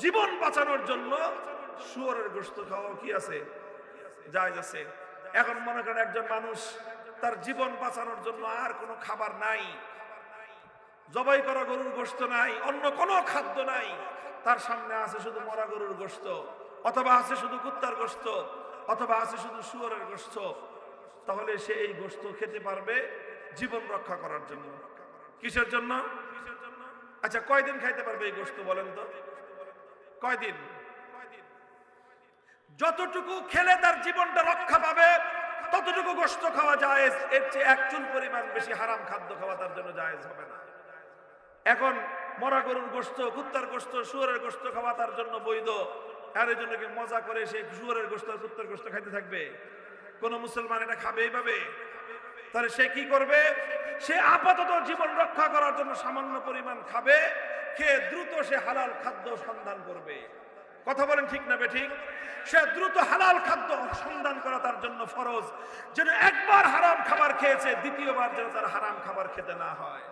জীবন বাঁচানোর জন্য শুয়োরের গোশত খাওয়া কি আছে? জায়েজ আছে। এখন মনে করেন একজন মানুষ তার জীবন বাঁচানোর জন্য আর কোনো খাবার নাই, জবাই করা গরুর গোশত নাই, অন্য কোনো খাদ্য নাই, তার সামনে আছে শুধু মরা গরুর গোশত, অথবা আছে শুধু কুত্তার গোশত, অথবা আছে শুধু শুয়োরের গোশত, তাহলে সে এই গোশত খেতে পারবে জীবন রক্ষা করার জন্য। কিসের জন্য? আচ্ছা, কয়দিন খাইতে পারবে এই গোশত বলেন তো? কয়দিন? যতটুকু খেলে তার জীবনটা রক্ষা পাবে ততটুকু গোশত খাওয়া জায়েজ, এর চেয়ে এক চুল পরিমাণ বেশি হারাম খাদ্য খাওয়া তার জন্য জায়েজ হবে না। এখন মরা গরুর গোশত, কুত্তার গোশত, শুয়োরের গোশত খাওয়া তার জন্য বৈধ, আর এই জন্য কি মজা করে সে শুয়োরের গোশত আর কুত্তার গোশত খাইতে থাকবে? কোন মুসলমান এটা খাবে এইভাবে? তাহলে সে কি করবে? সে আপাতত জীবন রক্ষা করার জন্য সামান্য পরিমাণ খাবে, খেয়ে দ্রুত সে হালাল খাদ্য সন্ধান করবে। কথা বলেন ঠিক না বেঠিক? সে দ্রুত হালাল খাদ্য সন্ধান করা তার জন্য ফরজ, যেন একবার হারাম খাবার খেয়েছে দ্বিতীয়বার যেন তার হারাম খাবার খেতে না হয়,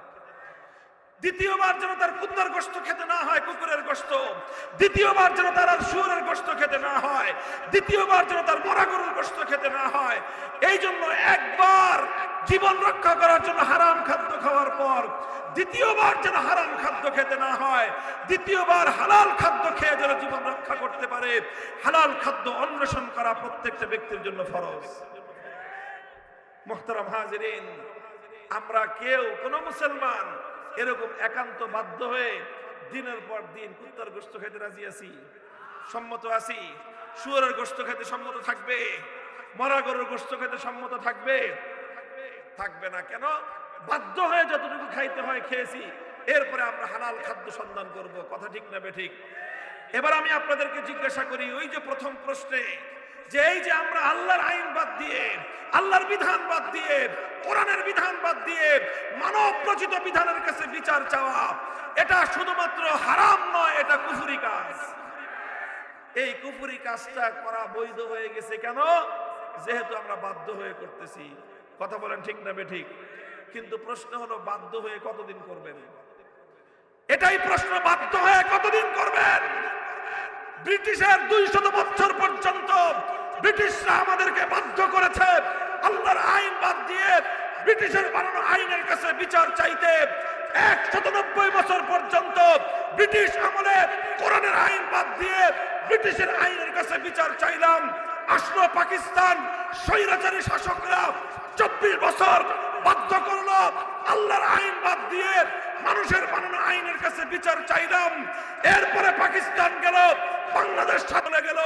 দ্বিতীয়বার যেন তার কুত্তার গোশত খেতে না হয়, কুকুরের গোশত, দ্বিতীয়বার যেন তার আর শুয়োরের গোশত খেতে না হয়, দ্বিতীয়বার যেন তার মরা গরুর গোশত খেতে না হয়। এই জন্য একবার জীবন রক্ষা করার জন্য হারাম খাদ্য খাওয়ার পর দ্বিতীয়বার যেন হারাম খাদ্য খেতে না হয়, দ্বিতীয়বার হালাল খাদ্য খেয়ে যেন জীবন রক্ষা করতে পারে, হালাল খাদ্য অন্বেষণ করা প্রত্যেকটা ব্যক্তির জন্য ফরজ। মুহতারাম হাজিরিন, আমরা কেউ কোন মুসলমান এরকম একান্ত বাধ্য হয়ে দিনের পর দিন কুত্তার গোশত খেতে রাজি আছি? সম্মত আছি? শুয়োরের গোশত খেতে সম্মত থাকবে? মরা গরুর গোশত খেতে সম্মত থাকবে? থাকবে না। কেন? বাধ্য হয়ে যতটুকু খাইতে হয় খেয়েছি, এরপরে আমরা হালাল খাদ্য সন্ধান করব। কথা ঠিক না বেঠিক? এবার আমি আপনাদেরকে জিজ্ঞাসা করি, ওই যে প্রথম প্রশ্নে, যে এই যে আমরা আল্লাহর আইন বাদ দিয়ে, আল্লাহর বিধান বাদ দিয়ে, কোরআনের বিধান বাদ দিয়ে মানব রচিত বিধানের কাছে বিচার চাওয়া, এটা শুধুমাত্র হারাম নয়, এটা কুফরি কাজ। এই কুফরি কাজটা করা বৈধ হয়ে গেছে কেন? যেহেতু আমরা বাধ্য হয়ে করতেছি। কথা বলেন ঠিক না বেঠিক? কিন্তু প্রশ্ন হলো, বাধ্য হয়ে কতদিন করবেন? এটাই প্রশ্ন, বাধ্য হয়ে কতদিন করবেন? ব্রিটিশের 200 বছর পর্যন্ত ব্রিটিশরা আমাদেরকে বাধ্য করেছে আল্লাহর আইন বাদ দিয়ে ব্রিটিশের বানানো আইনের কাছে বিচার চাইতে। 190 বছর পর্যন্ত ব্রিটিশ আমলে কোরআনের আইন বাদ দিয়ে ব্রিটিশের আইনের কাছে বিচার চাইলাম। আসলো পাকিস্তান, স্বৈরাচারী শাসকরা 24 বছর বাধ্য করলো আল্লাহর আইন বাদ দিয়ে মানুষের বানানো আইনের কাছে বিচার চাইলাম। এরপরে পাকিস্তান গেল, বাংলাদেশ চলে গেল,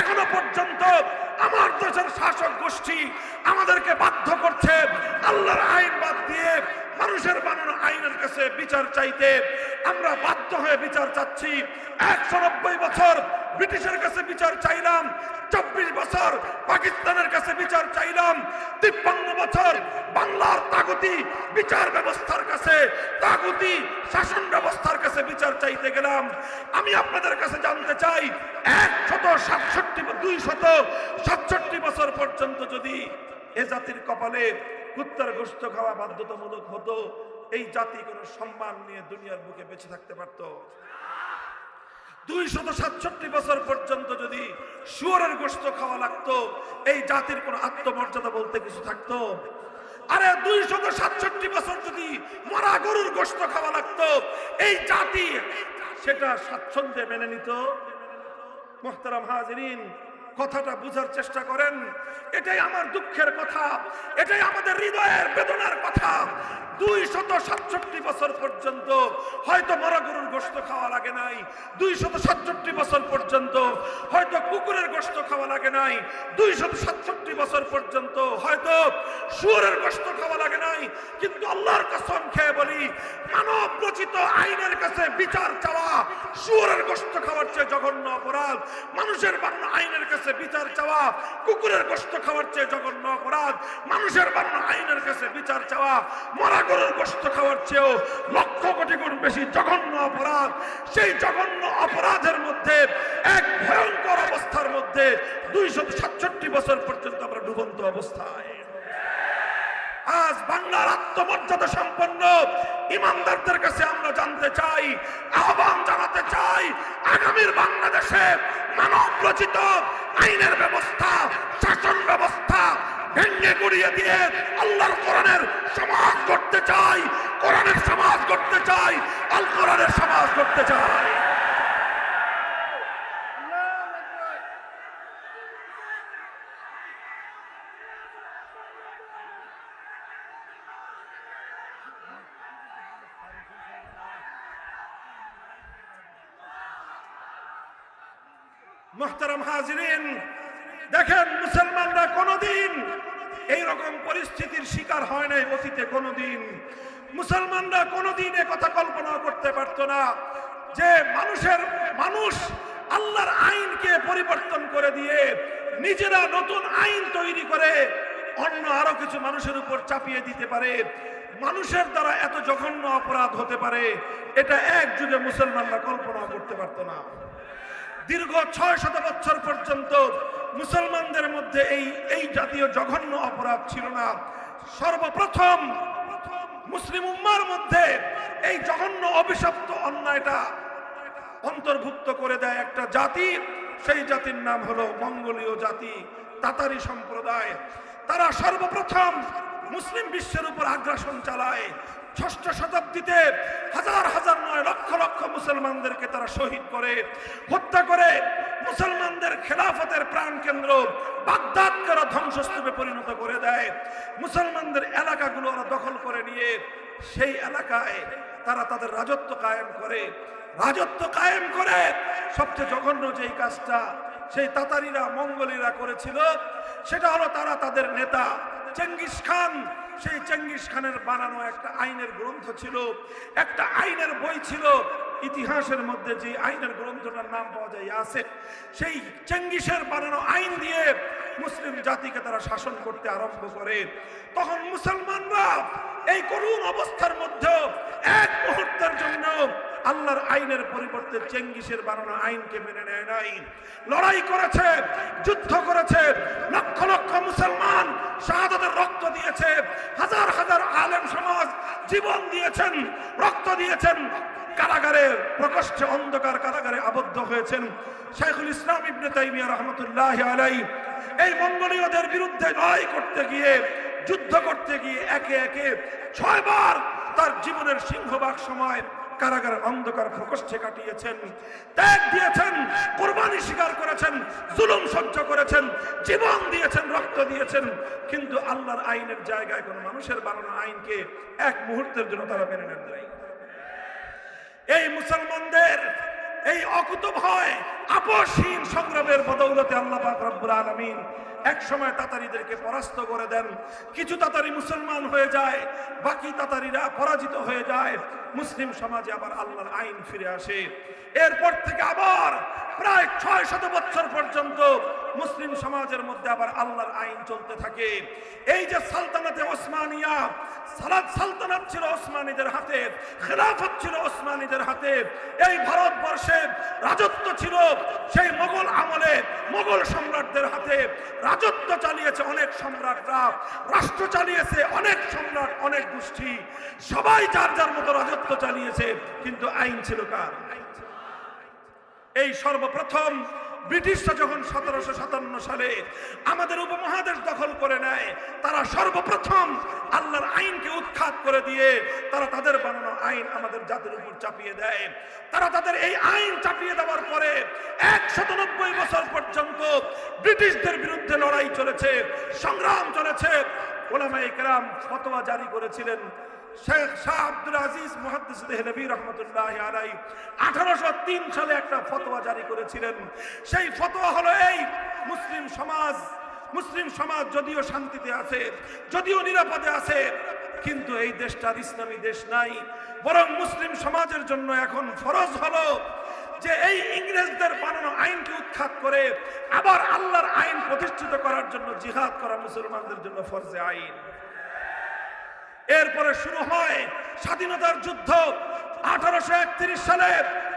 এখনো পর্যন্ত আমার দেশের শাসক গোষ্ঠী আমাদেরকে বাধ্য করছে আল্লাহর আইন বাদ দিয়ে মানুষের বানানো আইনের কাছে বিচার চাইতে। আমরা বাধ্য হয়ে বিচার চাচ্ছি। 190 বছর ব্রিটিশের কাছে বিচার চাইলাম, 24 বছর পাকিস্তানের কাছে বিচার চাইলাম, 53 বছর বাংলার তাগুতি বিচার ব্যবস্থার কাছে, তাগুতি শাসন ব্যবস্থার কাছে বিচার চাইতে গেলাম। আমি আপনাদের কাছে জানতে চাই, 267 বছর পর্যন্ত যদি এ জাতির কপালে কুত্তার গোশত খাওয়া বাধ্যতামূলক হতো, এই জাতি কোনো সম্মান নিয়ে দুনিয়ার বুকে বেঁচে থাকতে পারত? 267 বছর পর্যন্ত যদি শুয়োরের গোশত খাওয়া লাগতো, এই জাতির কোনো আত্মমর্যাদা বলতে কিছু থাকতো? আরে 267 বছর যদি মরা গরুর গোশত খাওয়া লাগতো, এই জাতি সেটা স্বাচ্ছন্দ্যে মেনে নিত? মুহতারাম হাজিরিন, কথাটা বুঝার চেষ্টা করেন। এটাই আমার দুঃখের কথা, এটাই আমাদের হৃদয়ের বেদনার কথা। 267 বছর পর্যন্ত হয়তো মরা গরুর গোশত খাওয়া লাগে নাই, 267 বছর পর্যন্ত হয়তো কুকুরের গোশত খাওয়া লাগে নাই, 267 বছর পর্যন্ত হয়তো শুয়োরের গোশত খাওয়া লাগে নাই। কিন্তু আল্লাহর কসম খেয়ে বলি, মানব রচিত আইনের কাছে বিচার চাওয়া শুয়োরের গোশত খাওয়ার চেয়ে জঘন্য অপরাধ। মানুষের বানানো আইনের কাছে বিচার চাওয়া কুকুরের গোশত খাওয়ার চেয়ে জঘন্য অপরাধ। মানুষের বানানো আইনের কাছে বিচার চাওয়া মরা গরুর গোশত খাওয়ার চেয়েও লক্ষ কোটি গুণ বেশি জঘন্য অপরাধ। সেই জঘন্য অপরাধের মধ্যে এক ভয়ঙ্কর অবস্থার মধ্যে 267 বছর পর্যন্ত আমরা ডুবন্ত অবস্থায়। আজ বাংলার আত্মমর্যাদা সম্পন্ন ইমানদারদের কাছে আমরা জানতে চাই, আহ্বান জানাতে চাই, আগামীর বাংলাদেশে মানব রচিত আইনের ব্যবস্থা, শাসন ব্যবস্থা ভেঙে গুড়িয়ে দিয়ে আল্লাহর কোরআনের সমাজ গড়তে চাই, কোরআনের সমাজ গড়তে চাই, আল কোরআনের সমাজ গড়তে চাই। মুহতারাম হাজিরিন, দেখেন মুসলমানরা কোনোদিন এইরকম পরিস্থিতির শিকার হয় নাই অতীতে কোনোদিন। মুসলমানরা কোনোদিন এ কথা কল্পনা করতে পারতো না যে মানুষ আল্লাহর আইনকে পরিবর্তন করে দিয়ে নিজেরা নতুন আইন তৈরি করে অন্য আরো কিছু মানুষের উপর চাপিয়ে দিতে পারে। মানুষের দ্বারা এত জঘন্য অপরাধ হতে পারে, এটা এক যুগে মুসলমানরা কল্পনা করতে পারতো না। দীর্ঘ 600 বছর পর্যন্ত মুসলমানদের মধ্যে এই জাতীয় জঘন্য অপরাধ ছিল না। সর্বপ্রথম মুসলিম উম্মার মধ্যে এই জঘন্য অভিশপ্ত অন্যায়টা অন্তর্ভুক্ত করে দেয় একটা জাতি, সেই জাতির নাম হলো মঙ্গোলীয় জাতি, তাতারি সম্প্রদায়। তারা সর্বপ্রথম মুসলিম বিশ্বের উপর আগ্রাসন চালায়। 6ষ্ঠ শতাব্দীতে হাজার হাজার নয় লক্ষ লক্ষ মুসলমানদেরকে তারা শহীদ করে, হত্যা করে। মুসলমানদের খেলাফতের প্রাণকেন্দ্র বাগদাদকে ওরা ধ্বংসস্তূপে পরিণত করে দেয়। মুসলমানদের এলাকাগুলো ওরা দখল করে নিয়ে সেই এলাকায় তারা তাদের রাজত্ব কায়েম করে। রাজত্ব কায়েম করে সবচেয়ে জঘন্য যেই কাজটা সেই তাতারিরা মঙ্গোলীরা করেছিল, সেটা হলো তারা তাদের নেতা চেঙ্গিস খান, সেই চেঙ্গিস খানের বানানো একটা আইনের গ্রন্থ ছিল, একটা আইনের বই ছিল। ইতিহাসের মধ্যে যে আইনের গ্রন্থটার নাম পাওয়া যায় আছে, সেই চেঙ্গিসের বানানো আইন দিয়ে মুসলিম জাতিকে তারা শাসন করতে আরম্ভ করে। তখন মুসলমানরা এই করুণ অবস্থার মধ্যেও এক মুহূর্তের জন্য আল্লাহর আইনের পরিবর্তে চেঙ্গিসের বানানো আইনকে মেনে নেয় নাই। লড়াই করেছে, যুদ্ধ করেছে, লক্ষ লক্ষ মুসলমান শাহাদাতের রক্ত দিয়েছে, হাজার হাজার আলেম সমাজ জীবন দিয়েছেন, রক্ত দিয়েছেন, কারাগারে প্রকোষ্ঠে অন্ধকার কারাগারে আবদ্ধ হয়েছেন। শাইখুল ইসলাম ইবনে তাইমিয়া রাহমাতুল্লাহি আলাইহি এই মঙ্গোলীয়দের বিরুদ্ধে লড়াই করতে গিয়ে, যুদ্ধ করতে গিয়ে একে একে 6 বার তার জীবনের সিংহভাগ সময় কারাগারের অন্ধকার প্রকোষ্ঠে কাটিয়েছেন। ত্যাগ দিয়েছেন, কোরবানি স্বীকার করেছেন, জুলুম সহ্য করেছেন, জীবন দিয়েছেন, রক্ত দিয়েছেন। কিন্তু আল্লাহর আইনের জায়গায় কোন মানুষের বানানো আইনকে এক মুহূর্তের জন্য তারা মেনে নেন নাই। এই মুসলমানদের এই অকুতোভয় আপসহীন সংগ্রামের বদৌলতে আল্লাহ পাক রব্বুল আলামিন এক সময় তাতারিদেরকে পরাস্ত করে দেন। কিছু তাতারি মুসলমান হয়ে যায়, বাকি তাতারিরা পরাজিত হয়ে যায়। মুসলিম সমাজে আবার আল্লাহর আইন ফিরে আসে। এরপর থেকে আবার প্রায় 600 বছর পর্যন্ত মুসলিম সমাজের মধ্যে আবার আল্লাহর আইন চলতে থাকে। এই যে সালতানাতে ওসমানিয়া, সালতানাত ছিল ওসমানীদের হাতে, খেলাফত ছিল ওসমানীদের হাতে। এই ভারতবর্ষে রাজত্ব ছিল সেই মোগল আমলে মোগল সম্রাটদের হাতে। রাজত্ব চালিয়েছে অনেক সম্রাটরা, রাষ্ট্র চালিয়েছে অনেক সম্রাট, অনেক গোষ্ঠী, সবাই যার যার মতো রাজত্ব চালিয়েছে, কিন্তু আইন ছিল কার? এই সর্বপ্রথম ব্রিটিশরা যখন 1757 সালে আমাদের উপমহাদেশ দখল করে নেয়, তারা সর্বপ্রথম আল্লাহর আইনকে উৎখাত করে দিয়ে তারা তাদের বানানো আইন আমাদের জাতির উপর চাপিয়ে দেয়। তারা তাদের এই আইন চাপিয়ে দেওয়ার পরে 190 বছর পর্যন্ত ব্রিটিশদের বিরুদ্ধে লড়াই চলেছে, সংগ্রাম চলেছে। উলামায়ে কেরাম ফতোয়া জারি করেছিলেন। শেখ শাহ আব্দুল আজিজ মুহাদ্দিস দেহলভী রাহমাতুল্লাহি আলাইহি 1803 সালে একটা ফতোয়া জারি করেছিলেন। সেই ফতোয়া হলো এই, মুসলিম সমাজ যদিও শান্তিতে আছে, যদিও নিরাপদে আছে, কিন্তু এই দেশটার ইসলামী দেশ নাই। বরং মুসলিম সমাজের জন্য এখন ফরজ হলো যে এই ইংরেজদের বানানো আইনকে উৎখাত করে আবার আল্লাহর আইন প্রতিষ্ঠিত করার জন্য জিহাদ করা মুসলমানদের জন্য ফরজে আইন। এরপরে শুরু হয় স্বাধীনতার যুদ্ধ। 1831 সালে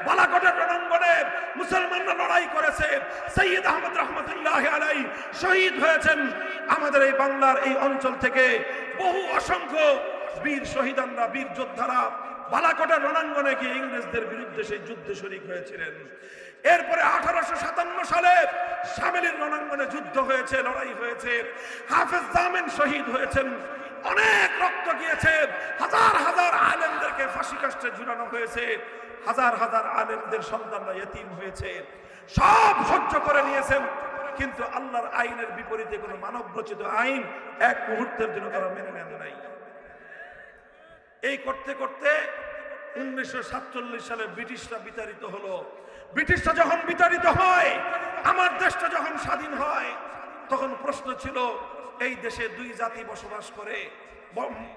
বালাকোটের রণাঙ্গনে মুসলমানরা লড়াই করেছে। সৈয়দ আহমদ রহমতুল্লাহি আলাইহি শহীদ হয়েছেন। আমাদের এই বাংলার এই অঞ্চল থেকে বহু অসংখ্য বীর শহীদানরা, বীর যোদ্ধারা বালাকোটের রণাঙ্গনে গিয়ে ইংরেজদের বিরুদ্ধে সেই যুদ্ধে শরীক হয়েছিলেন। এরপরে 1857 সালে শামেলির রণাঙ্গনে যুদ্ধ হয়েছে, লড়াই হয়েছে। হাফেজ জামিন শহীদ হয়েছেন। অনেক রক্ত গিয়েছে, হাজার হাজার আলেমদেরকে ফাঁসি কাস্টে ঝুলানো হয়েছে, হাজার হাজার আলেমদের সন্তানরা ইতিম হয়েছে। সব সহ্য করে নিয়েছেন, কিন্তু আল্লাহর আইনের বিপরীতে কোনো মানব রচিত আইন এক মুহূর্তের জন্য তারা মেনে নেন নাই। এই করতে করতে 1947 সালে ব্রিটিশরা বিতাড়িত হলো। ব্রিটিশরা যখন বিতাড়িত হয়, আমার দেশটা যখন স্বাধীন হয়, তখন প্রশ্ন ছিল এই দেশে দুই জাতি বসবাস করে,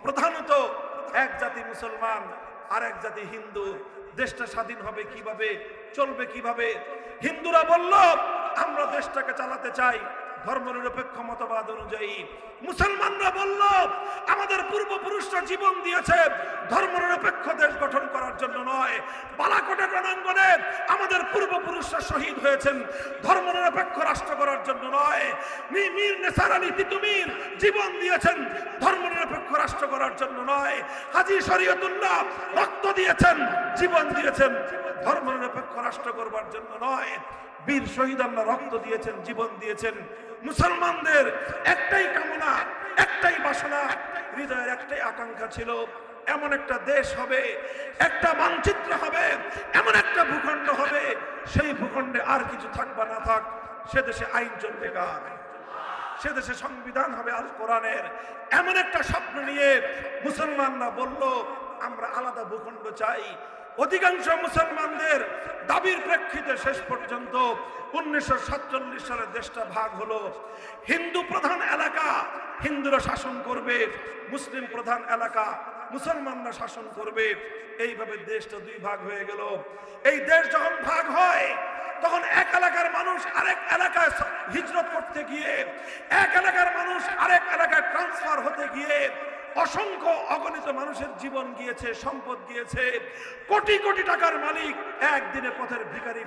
প্রধানত এক জাতি মুসলমান আর এক জাতি হিন্দু। দেশটা স্বাধীন হবে কিভাবে, চলবে কিভাবে? হিন্দুরা বলল আমরা দেশটাকে চালাতে চাই ধর্মনিরপেক্ষ মতবাদ অনুযায়ী। মুসলমানরা বলল আমাদের পূর্বপুরুষরা জীবন দিয়েছে ধর্মনিরপেক্ষ দেশ গঠন করার জন্য নয়। বালাকোটের রণাঙ্গনে আমাদের পূর্বপুরুষরা শহীদ হয়েছেন ধর্মনিরপেক্ষ রাষ্ট্র করার জন্য নয়। মীর নেসার আলী তিতুমীর জীবন দিয়েছেন ধর্মনিরপেক্ষ রাষ্ট্র করার জন্য নয়। হাজী শরীয়তুল্লাহ রক্ত দিয়েছেন, জীবন দিয়েছেন ধর্মনিরপেক্ষ রাষ্ট্র করবার জন্য নয়। বীর শহীদ আমরা রক্ত দিয়েছেন, জীবন দিয়েছেন। মুসলমানদের একটাই কামনা, একটাই বাসনা, হৃদয়ের একটাই আকাঙ্ক্ষা ছিল এমন একটা দেশ হবে, একটা মানচিত্র হবে, এমন একটা ভূখণ্ড হবে, সেই ভূখণ্ডে আর কিছু থাক বা না থাক, সে দেশে আইন চলবে কার, সে দেশে সংবিধান হবে আল কোরআনের। এমন একটা স্বপ্ন নিয়ে মুসলমানরা বলল আমরা আলাদা ভূখণ্ড চাই। অধিকাংশ মুসলমানদের দাবির প্রেক্ষিতে শেষ পর্যন্ত 1947 সালে দেশটা ভাগ হলো। হিন্দু প্রধান এলাকা হিন্দুরা শাসন করবে, মুসলিম প্রধান এলাকা মুসলমানরা শাসন করবে। এইভাবে দেশটা দুই ভাগ হয়ে গেল। এই দেশ যখন ভাগ হয় তখন এক এলাকার মানুষ আরেক এলাকায় হিজরত করতে গিয়ে, এক এলাকার মানুষ আরেক এলাকায় ট্রান্সফার হতে গিয়ে অসংখ্য অগণিত মানুষের জীবন গিয়েছে, সম্পদ গিয়েছে। কোটি কোটি টাকার মালিক একদিনে পথের ভিখারি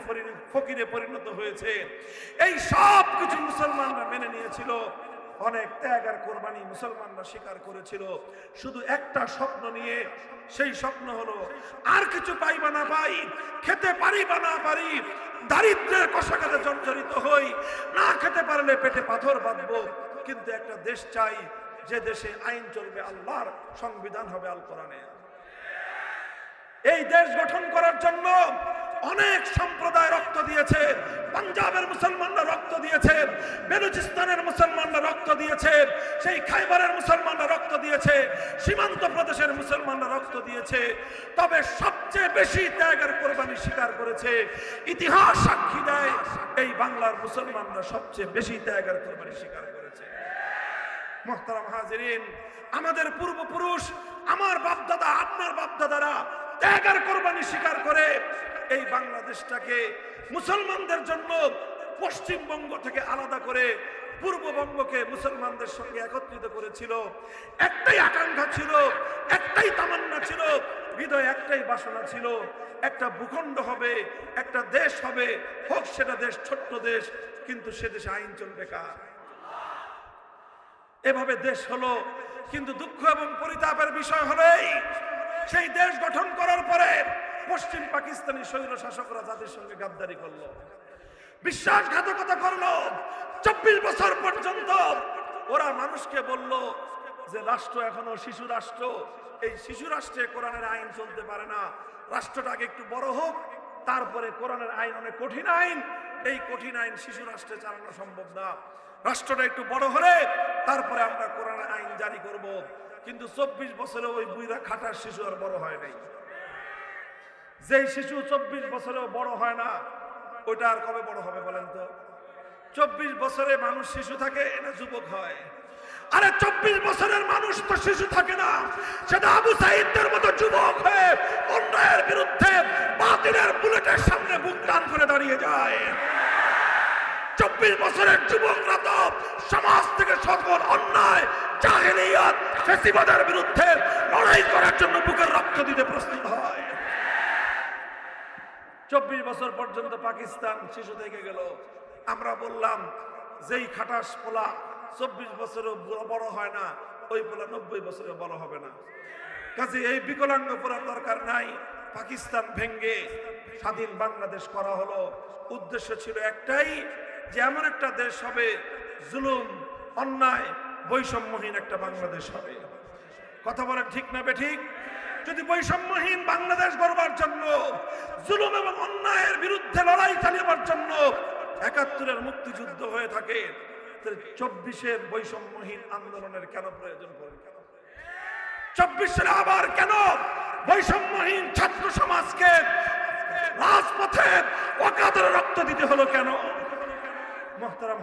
ফকিরে পরিণত হয়েছে। এই সব কিছু মুসলমানরা মেনে নিয়েছিল। অনেক ত্যাগ আর কোরবানি মুসলমানরা স্বীকার করেছিল শুধু একটা স্বপ্ন নিয়ে। সেই স্বপ্ন হলো আর কিছু পাই বা না পাই, খেতে পারি বা না পারি, দারিদ্র্যের কষাঘাতে জর্জরিত হই, না খেতে পারলে পেটে পাথর বাঁধবো, কিন্তু একটা দেশ চাই যে দেশে আইন চলবে আল্লাহর, সংবিধান হবে আল কোরআনের। এই দেশ গঠন করার জন্য অনেক সম্প্রদায় রক্ত দিয়েছে। পাঞ্জাবের মুসলমানরা রক্ত দিয়েছে, বেলুচিস্তানের মুসলমানরা রক্ত দিয়েছে, সেই খাইবারের মুসলমানরা রক্ত দিয়েছে, সীমান্ত প্রদেশের মুসলমানরা রক্ত দিয়েছে। তবে সবচেয়ে বেশি ত্যাগের কোরবানি স্বীকার করেছে, ইতিহাস সাক্ষী দেয় এই বাংলার মুসলমানরা সবচেয়ে বেশি ত্যাগের কোরবানি স্বীকার করেছে। মুহতারাম হাজিরিন, আমাদের পূর্বপুরুষ, আমার বাপদাদা, আপনার বাপদাদারা ত্যাগের কোরবানি স্বীকার করে এই বাংলাদেশটাকে মুসলমানদের জন্য পশ্চিমবঙ্গ থেকে আলাদা করে পূর্ববঙ্গকে মুসলমানদের সঙ্গে একত্রিত করেছিল। একটাই আকাঙ্ক্ষা ছিল, একটাই তামান্না ছিল, হৃদয়ে একটাই বাসনা ছিল, একটা ভূখণ্ড হবে, একটা দেশ হবে, হোক সেটা দেশ ছোট্ট দেশ, কিন্তু সে দেশে আইন চলবে কার। এভাবে দেশ হলো। কিন্তু দুঃখ এবং পরিতাপের বিষয় হলেই সেই দেশ গঠন করার পরে পশ্চিম পাকিস্তানি স্বৈর শাসকরা যাদের সঙ্গে গাদ্দারি করলো, বিশ্বাসঘাতকতা করলো, 24 বছর পর্যন্ত ওরা মানুষকে বলল যে রাষ্ট্র এখনো শিশু রাষ্ট্র, এই শিশু রাষ্ট্রে কোরআনের আইন চলতে পারে না, রাষ্ট্রটা আগে একটু বড় হোক, তারপরে কোরআনের আইন অনেক কঠিন আইন, এই কঠিন আইন শিশু রাষ্ট্রে চালানো সম্ভব না, রাষ্ট্রটা একটু বড় হলে তারপরে আমরা কোরআনের আইন জারি করব। কিন্তু 24 বছরে ওই বুইরা খাটার শিশু আর বড় হয় নাই। যেই শিশু 24 বছরেও বড় হয় না, ওইটা আর কবে বড় হবে বলেন তো? 24 বছরে মানুষ শিশু থাকে না যুবক হয়? আরে 24 বছরের মানুষ তো শিশু থাকে না, সেটা আবু সাঈদের মতো যুবক হয়ে অন্যায়ের বিরুদ্ধে বাতিলের বুলেটের সামনে বুক টান করে দাঁড়িয়ে যায়। 24 বছরের যুবকরা তো সমাজ থেকে সকল অন্যায়, জাহেলিয়াত, ফ্যাসিবাদের বিরুদ্ধে লড়াই করার জন্য বুকের রক্ত দিতে প্রস্তুত হয়। 24 বছর পর্যন্ত পাকিস্তান শিশু থেকে গেল। আমরা বললাম যেই খাটাস পোলা 24 বছরেও বড় হয় না, ওই পোলা 90 বছরেও বড় হবে না। কাজে এই বিকলাঙ্গ পোলার দরকার নাই। পাকিস্তান ভেঙ্গে স্বাধীন বাংলাদেশ করা হলো। উদ্দেশ্য ছিল একটাই, যে এমন একটা দেশ হবে, জুলুম, অন্যায়, বৈষম্যহীন একটা বাংলাদেশ হবে। কথা বলেন ঠিক না বেঠিক? যদি বৈষম্যহীন বাংলাদেশ গড়বার জন্য, জুলুম এবং অন্যায়ের বিরুদ্ধে লড়াই চালিয়ে জন্য ৭১-এর মুক্তিযুদ্ধ হয়ে থাকে, 24-এর বৈষম্যহীন আন্দোলনের কেন প্রয়োজন পড়ে? 24 সালে আবার কেন বৈষম্যহীন ছাত্র সমাজকে রাজপথে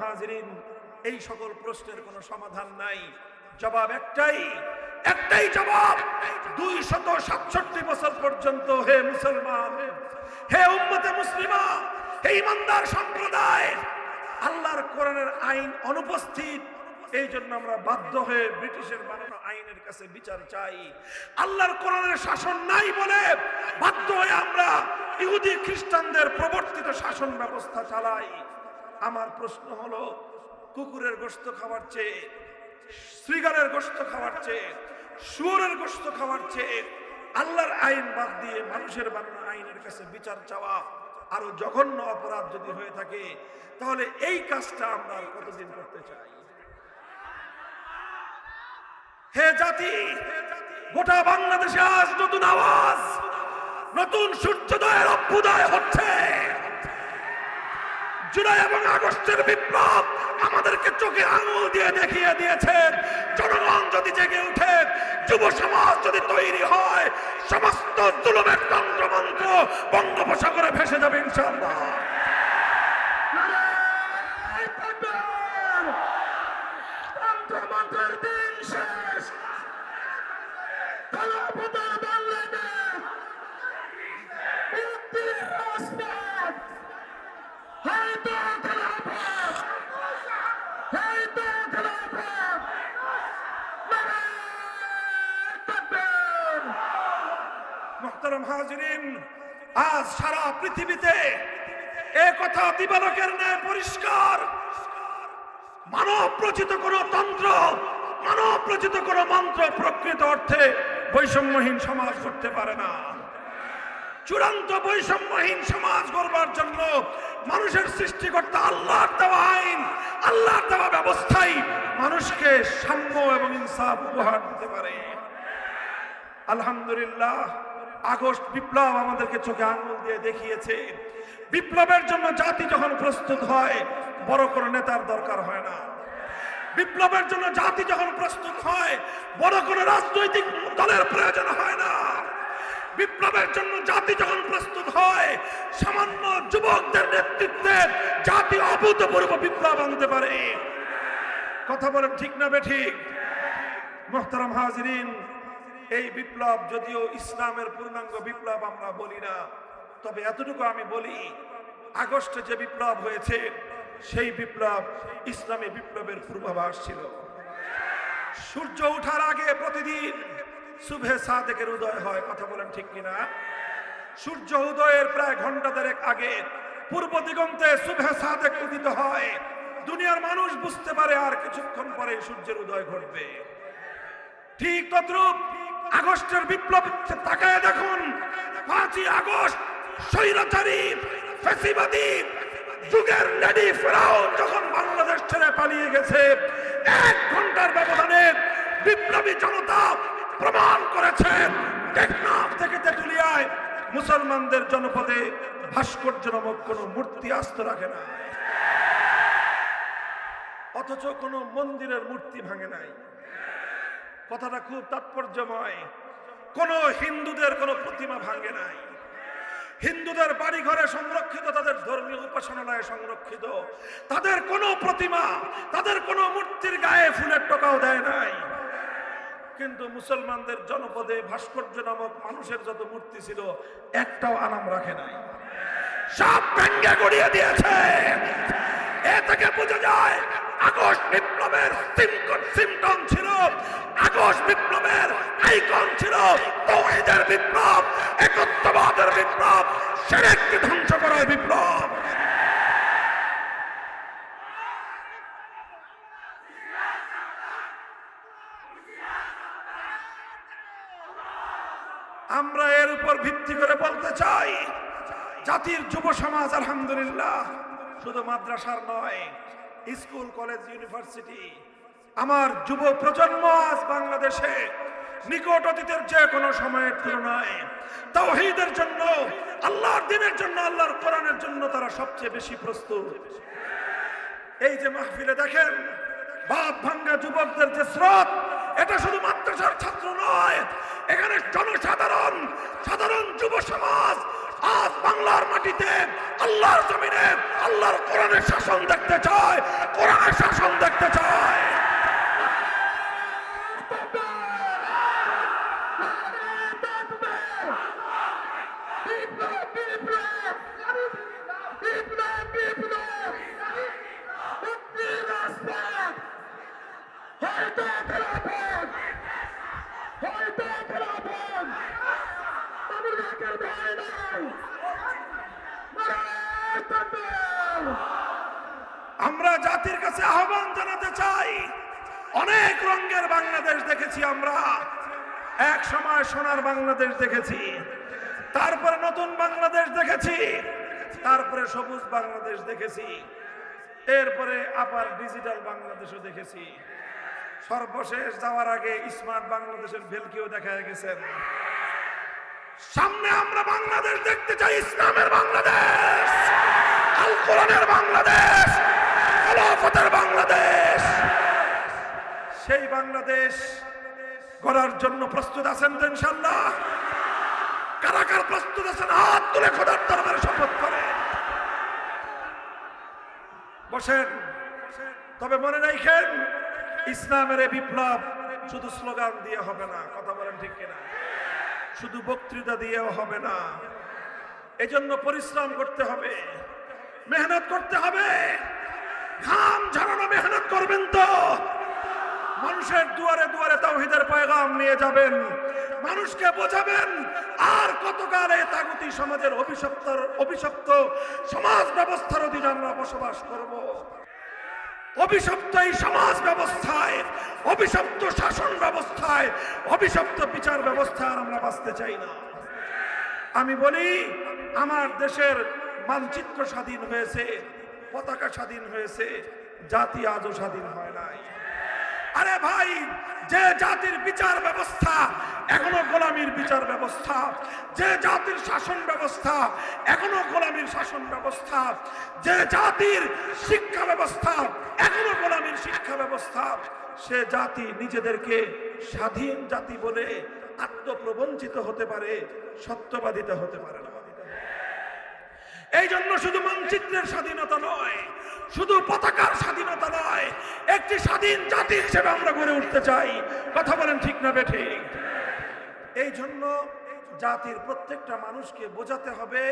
হাজিরিন, এই সকল প্রশ্নের কোনো সমাধান নাই, জবাব একটাই জবাব। 267 বছর পর্যন্ত হে মুসলমান, হে উম্মতে মুসলিমা, হে ইমানদার সম্প্রদায়, আল্লাহর কোরআনের আইন অনুপস্থিত। এই জন্য আমরা বাধ্য হয়ে ব্রিটিশের বানানো আইনের কাছে বিচার চাই। আল্লাহর কোরআনের শাসন নাই বলে বাধ্য হয়ে আমরা ইহুদি খ্রিস্টানদের প্রবর্তিত শাসন ব্যবস্থা চালাই। আমার প্রশ্ন হলো, কুকুরের গোশত খাওয়ার চেয়ে, শ্রীগালের গোশত খাওয়ার চেয়ে, শুয়োরের গোশত খাওয়ার চেয়ে আল্লাহর আইন বাদ দিয়ে মানুষের বানানো আইনের কাছে বিচার চাওয়া আরো জঘন্য অপরাধ যদি হয়ে থাকে, তাহলে এই কাজটা আমরা আর কতদিন করতে চাই? হে জাতি, গোটা বাংলাদেশে আজ নতুন আওয়াজ, নতুন সূর্যোদয়ের অভ্যুদয় হচ্ছে। জুলাই এবং আগস্টের বিপ্লব আমাদেরকে চোখে আঙুল দিয়ে দেখিয়ে দিয়েছে, জনগণ যদি জেগে উঠে, যুব সমাজ যদি তৈরি হয়, সমস্ত জুলুমের তন্ত্রমন্ত্র বঙ্গোপসাগরে ভেসে যাবে ইনশাআল্লাহ। তন্ত্রমন্ত্রের দিন শেষ, খেলাফতের বাংলাদেশ, মুক্তির রাজপথ, হয়তো খেলাফত, হয়তো খেলাফত, নারায়ে তাকবীর। মুহতারাম হাজিরিন, আজ সারা পৃথিবীতে এ কথা দিবালোকের ন্যায় পরিষ্কার, মানব রচিত কোন তন্ত্র, মানব রচিত কোন মন্ত্র প্রকৃত অর্থে বৈষম্যহীন সমাজ করতে পারে না। চূড়ান্ত বৈষম্যহীন সমাজ গড়বার জন্য মানুষের সৃষ্টিকর্তা আল্লাহর দেওয়া আইন, আল্লাহর দেওয়া ব্যবস্থাই মানুষকে সাম্য এবং ইনসাফ উপহার দিতে পারে। আলহামদুলিল্লাহ, আগস্ট বিপ্লব আমাদেরকে চোখে আঙুল দিয়ে দেখিয়েছে, বিপ্লবের জন্য জাতি যখন প্রস্তুত হয়, বড় কোনো নেতার দরকার হয় না। বিপ্লবের জন্য জাতি যখন প্রস্তুত হয়, বড় কোনো রাজনৈতিক দলের প্রয়োজন হয় না। বিপ্লবের জন্য জাতি যখন প্রস্তুত হয়, সামান্য যুবকদের নেতৃত্বে জাতি অভূতপূর্ব বিপ্লব আনতে পারে। কথা বলেন ঠিক না বেঠিক? মুহতারাম হাজিরিন, এই বিপ্লব যদিও ইসলামের পূর্ণাঙ্গ বিপ্লব আমরা বলি না, তবে এতটুকু আমি বলি, আগস্টে যে বিপ্লব হয়েছে সেই বিপ্লব ইসলামী বিপ্লবের পূর্বাভাস ছিল। সূর্য ওঠার আগে প্রতিদিন সুবহে সাদেকের উদয় হয়। কথা বলেন ঠিক কিনা? সূর্য উদয়ের প্রায় ঘন্টা দেড়েক আগে পূর্ব দিগন্তে সুবহে সাদেক উদিত হয়। দুনিয়ার মানুষ বুঝতে পারে আর কিছুক্ষণ পরে সূর্যের উদয় ঘটবে। ঠিক তদ্রূপ আগস্টের বিপ্লব তাকায় দেখুন, 5ই আগস্ট স্বৈরাচারী ফ্যাসিবাদী যুগের লেডি ফেরাউন যখন বাংলাদেশ ছেড়ে পালিয়ে গেছে, 1 ঘন্টার ব্যবধানে বিপ্লবী জনতা প্রমাণ করেছে টেকনাফ থেকে তেঁতুলিয়ায় মুসলমানদের জনপদে ভাস্কর্য নামক কোন মূর্তি আস্ত রাখে না, অথচ কোন মন্দিরের মূর্তি ভাঙে নাই। কথাটা খুব তাৎপর্যময়। কোন হিন্দুদের কোন প্রতিমা ভাঙে নাই। হিন্দুদের বাড়ি ঘরে সংরক্ষিত, তাদের ধর্মীয় উপাসনালয়ে সংরক্ষিত, তাদের কোনো প্রতিমা, তাদের কোনো মূর্তির গায়ে ফুলের টোকাও দেয় নাই। কিন্তু মুসলমানদের জনপদে ভাস্কর্য নামক মানুষের যত মূর্তি ছিল, একটাও আনাম রাখে নাই, সব ভেঙ্গে গড়িয়ে দিয়েছে। এ থেকে বোঝা যায় আগস্ট বিপ্লবের সিম্পটম ছিল, আগস্ট বিপ্লবের আইকন ছিল তাওহীদের বিপ্লব, একত্ববাদের বিপ্লব, শিরককে ধ্বংস করার বিপ্লব। আমরা এর উপর ভিত্তি করে বলতে চাই, জাতির যুব সমাজ আলহামদুলিল্লাহ শুধু মাদ্রাসার নয়, স্কুল, কলেজ, ইউনিভার্সিটি, আমার যুব প্রজন্ম আজ বাংলাদেশে নিকট অতীতের যে কোনো সময়ের তুলনায় তাওহীদের জন্য, আল্লাহর দ্বীনের জন্য, আল্লাহর কোরআনের জন্য তারা সবচেয়ে বেশি প্রস্তুত। এই যে মাহফিলে দেখেন বাপ ভাঙ্গা যুবকদের যে স্রোত, এটা শুধু মাদ্রাসার ছাত্র নয়, এখানে জনসাধারণ, সাধারণ যুব সমাজ আজ বাংলার মাটিতে আল্লাহর জমিনে আল্লাহর কোরআনের শাসন দেখতে চায়, কোরআনের শাসন দেখতে চায়। আমরা জাতির কাছে আহ্বান জানাতে চাই, অনেক রঙের বাংলাদেশ দেখেছি আমরা। এক সময় সোনার বাংলাদেশ দেখেছি, তারপরে নতুন বাংলাদেশ দেখেছি, তারপরে সবুজ বাংলাদেশ দেখেছি, এরপরে আবার ডিজিটাল বাংলাদেশও দেখেছি। সর্বশেষ যাওয়ার আগে স্মার্ট বাংলাদেশের ভেলকিও দেখা গেছেন। সামনে আমরা বাংলাদেশ দেখতে চাই, ইসলামের বাংলাদেশ, আল কোরআনের বাংলাদেশ, খেলাফতের বাংলাদেশ। সেই বাংলাদেশ গড়ার জন্য প্রস্তুত আছেন তো ইনশাআল্লাহ? কারা কারা প্রস্তুত আছেন হাত তুলে খোদার দরবারে শপথ করে বসেন। তবে মনে রাখেন, ইসলামের এই বিপ্লব শুধু স্লোগান দিয়ে হবে না, কথা বলেন ঠিক কিনা? শুধু বক্তৃতা দিয়েও হবে না, এজন্য পরিশ্রম করতে হবে, মেহনত করতে হবে। ঘাম ঝরানো মেহনত করবেন তো? মানুষের দুয়ারে দুয়ারে তাওহীদের পয়গাম নিয়ে যাবেন, মানুষকে বোঝাবেন। আর কতকাল এই তাগুতি সমাজের অভিশপ্ত সমাজ ব্যবস্থার অধীনে আমরা বসবাস করব? অভিশপ্ত এই সমাজ ব্যবস্থায়, অভিশপ্ত শাসন ব্যবস্থায়, অভিশপ্ত বিচার ব্যবস্থায় আমরা বাঁচতে চাই না। আমি বলি, আমার দেশের মানচিত্র স্বাধীন হয়েছে, পতাকা স্বাধীন হয়েছে, জাতি আজও স্বাধীন হয় নাই। আরে ভাই, যে জাতির বিচার ব্যবস্থা এখনো গোলামীর বিচার ব্যবস্থা, যে জাতির শাসন ব্যবস্থা এখনো গোলামীর শাসন ব্যবস্থা, যে জাতির শিক্ষা ব্যবস্থা এখনো গোলামীর শিক্ষা ব্যবস্থা, সে জাতি নিজেদেরকে স্বাধীন জাতি বলে আত্মপ্রবঞ্চিত হতে পারে, সত্যবাদিতা হতে পারে না। এই জন্য শুধু মানচিত্রের স্বাধীনতা নয়, শুধু পতাকার স্বাধীনতা নয়, একটি স্বাধীন জাতি হিসেবে আমরা গড়ে উঠতে চাই। কথা বলেন ঠিক না বেঠিক? এই জন্য জাতির প্রত্যেকটা মানুষকে বোঝাতে হবে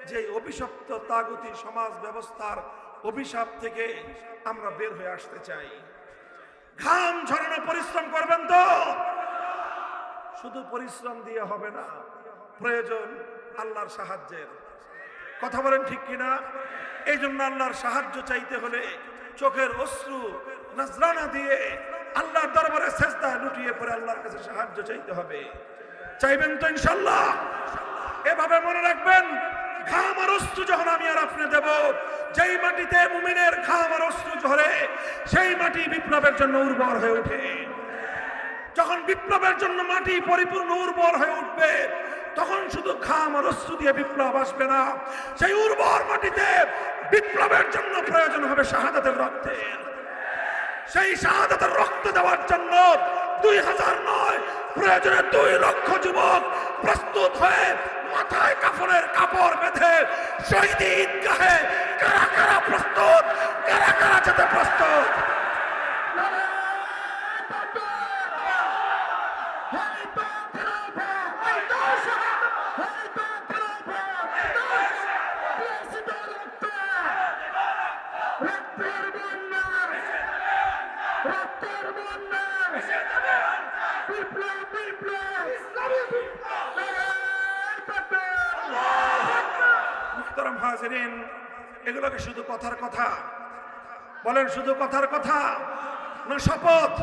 যে অভিশপ্ত তাগুতি সমাজ ব্যবস্থার অভিশাপ থেকে আমরা বের হয়ে আসতে চাই। ঘাম ঝরানো পরিশ্রম করবেন তো? শুধু পরিশ্রম দিয়ে হবে না, প্রয়োজন আল্লাহর সাহায্যের। কথা বলেন ঠিক কিনা? এই জন্য আল্লাহর সাহায্য চাইতে হলে চোখের অশ্রু নজরানা দিয়ে আল্লাহর দরবারে সেজদায় লুটিয়ে পড়ে আল্লাহর কাছে সাহায্য চাইতে হবে। চাইবেন তো ইনশাআল্লাহ? এভাবে মনে রাখবেন, ঘাম আর অশ্রু যখন আমি আর আপনি দেব, যেই মাটিতে মুমিনের ঘাম আর অশ্রু ঝরে, সেই মাটি বিপ্লবের জন্য উর্বর হয়ে ওঠে। যখন বিপ্লবের জন্য মাটি পরিপূর্ণ উর্বর হয়ে উঠবে, তখন শুধু ঘাম আর অশ্রু দিয়ে বিপ্লব আসবে না, সেই উর্বর মাটিতে বিপ্লবের জন্য প্রয়োজন হবে শাহাদাতের রক্তের। সেই শাহাদাতের রক্ত দেওয়ার জন্য 2000 নয়, প্রয়োজনে 2 লক্ষ যুবক প্রস্তুত হয়ে মাথায় কাফনের কাপড় বেঁধে শহীদ ঈদগাহে কারা কারা প্রস্তুত, কারা কারা যেতে প্রস্তুত? মুহতারাম হাজিরিন, এগুলোকে শুধু কথার কথা বলেন? শুধু কথার কথা না শপথ?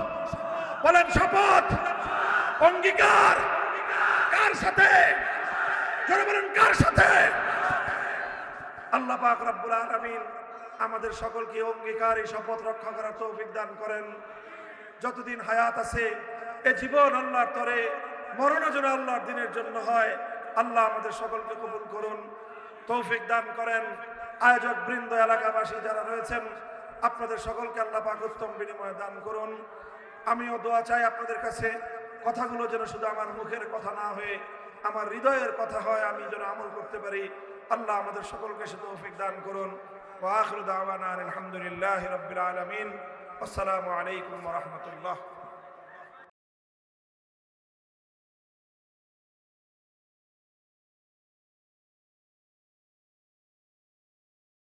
বলেন শপথ, অঙ্গীকার কার সাথে? যারা বলেন কার সাথে? আল্লাহ পাক রব্বুল আলামিন আমাদের সকলকে অঙ্গীকার, এই শপথ রক্ষা করার তৌফিক দান করেন। যতদিন হায়াত আছে এ জীবন আল্লাহর তরে, মরণও যেন আল্লাহর দিনের জন্য হয়। আল্লাহ আমাদের সকলকে কবুল করুন, তৌফিক দান করেন। আয়োজক বৃন্দ, এলাকাবাসী যারা রয়েছেন, আপনাদের সকলকে আল্লাহ পাক উত্তম বিনিময় দান করুন। আমিও দোয়া চাই আপনাদের কাছে, কথাগুলো যেন শুধু আমার মুখের কথা না হয়ে আমার হৃদয়ের কথা হয়, আমি যেন আমল করতে পারি। আল্লাহ আমাদের সকলকে সে তৌফিক দান করুন। ওয়া আখিরু দাওয়ানা আলহামদুলিল্লাহি রাব্বিল আলামিন। আসসালামু আলাইকুম ওয়া রাহমাতুল্লাহ।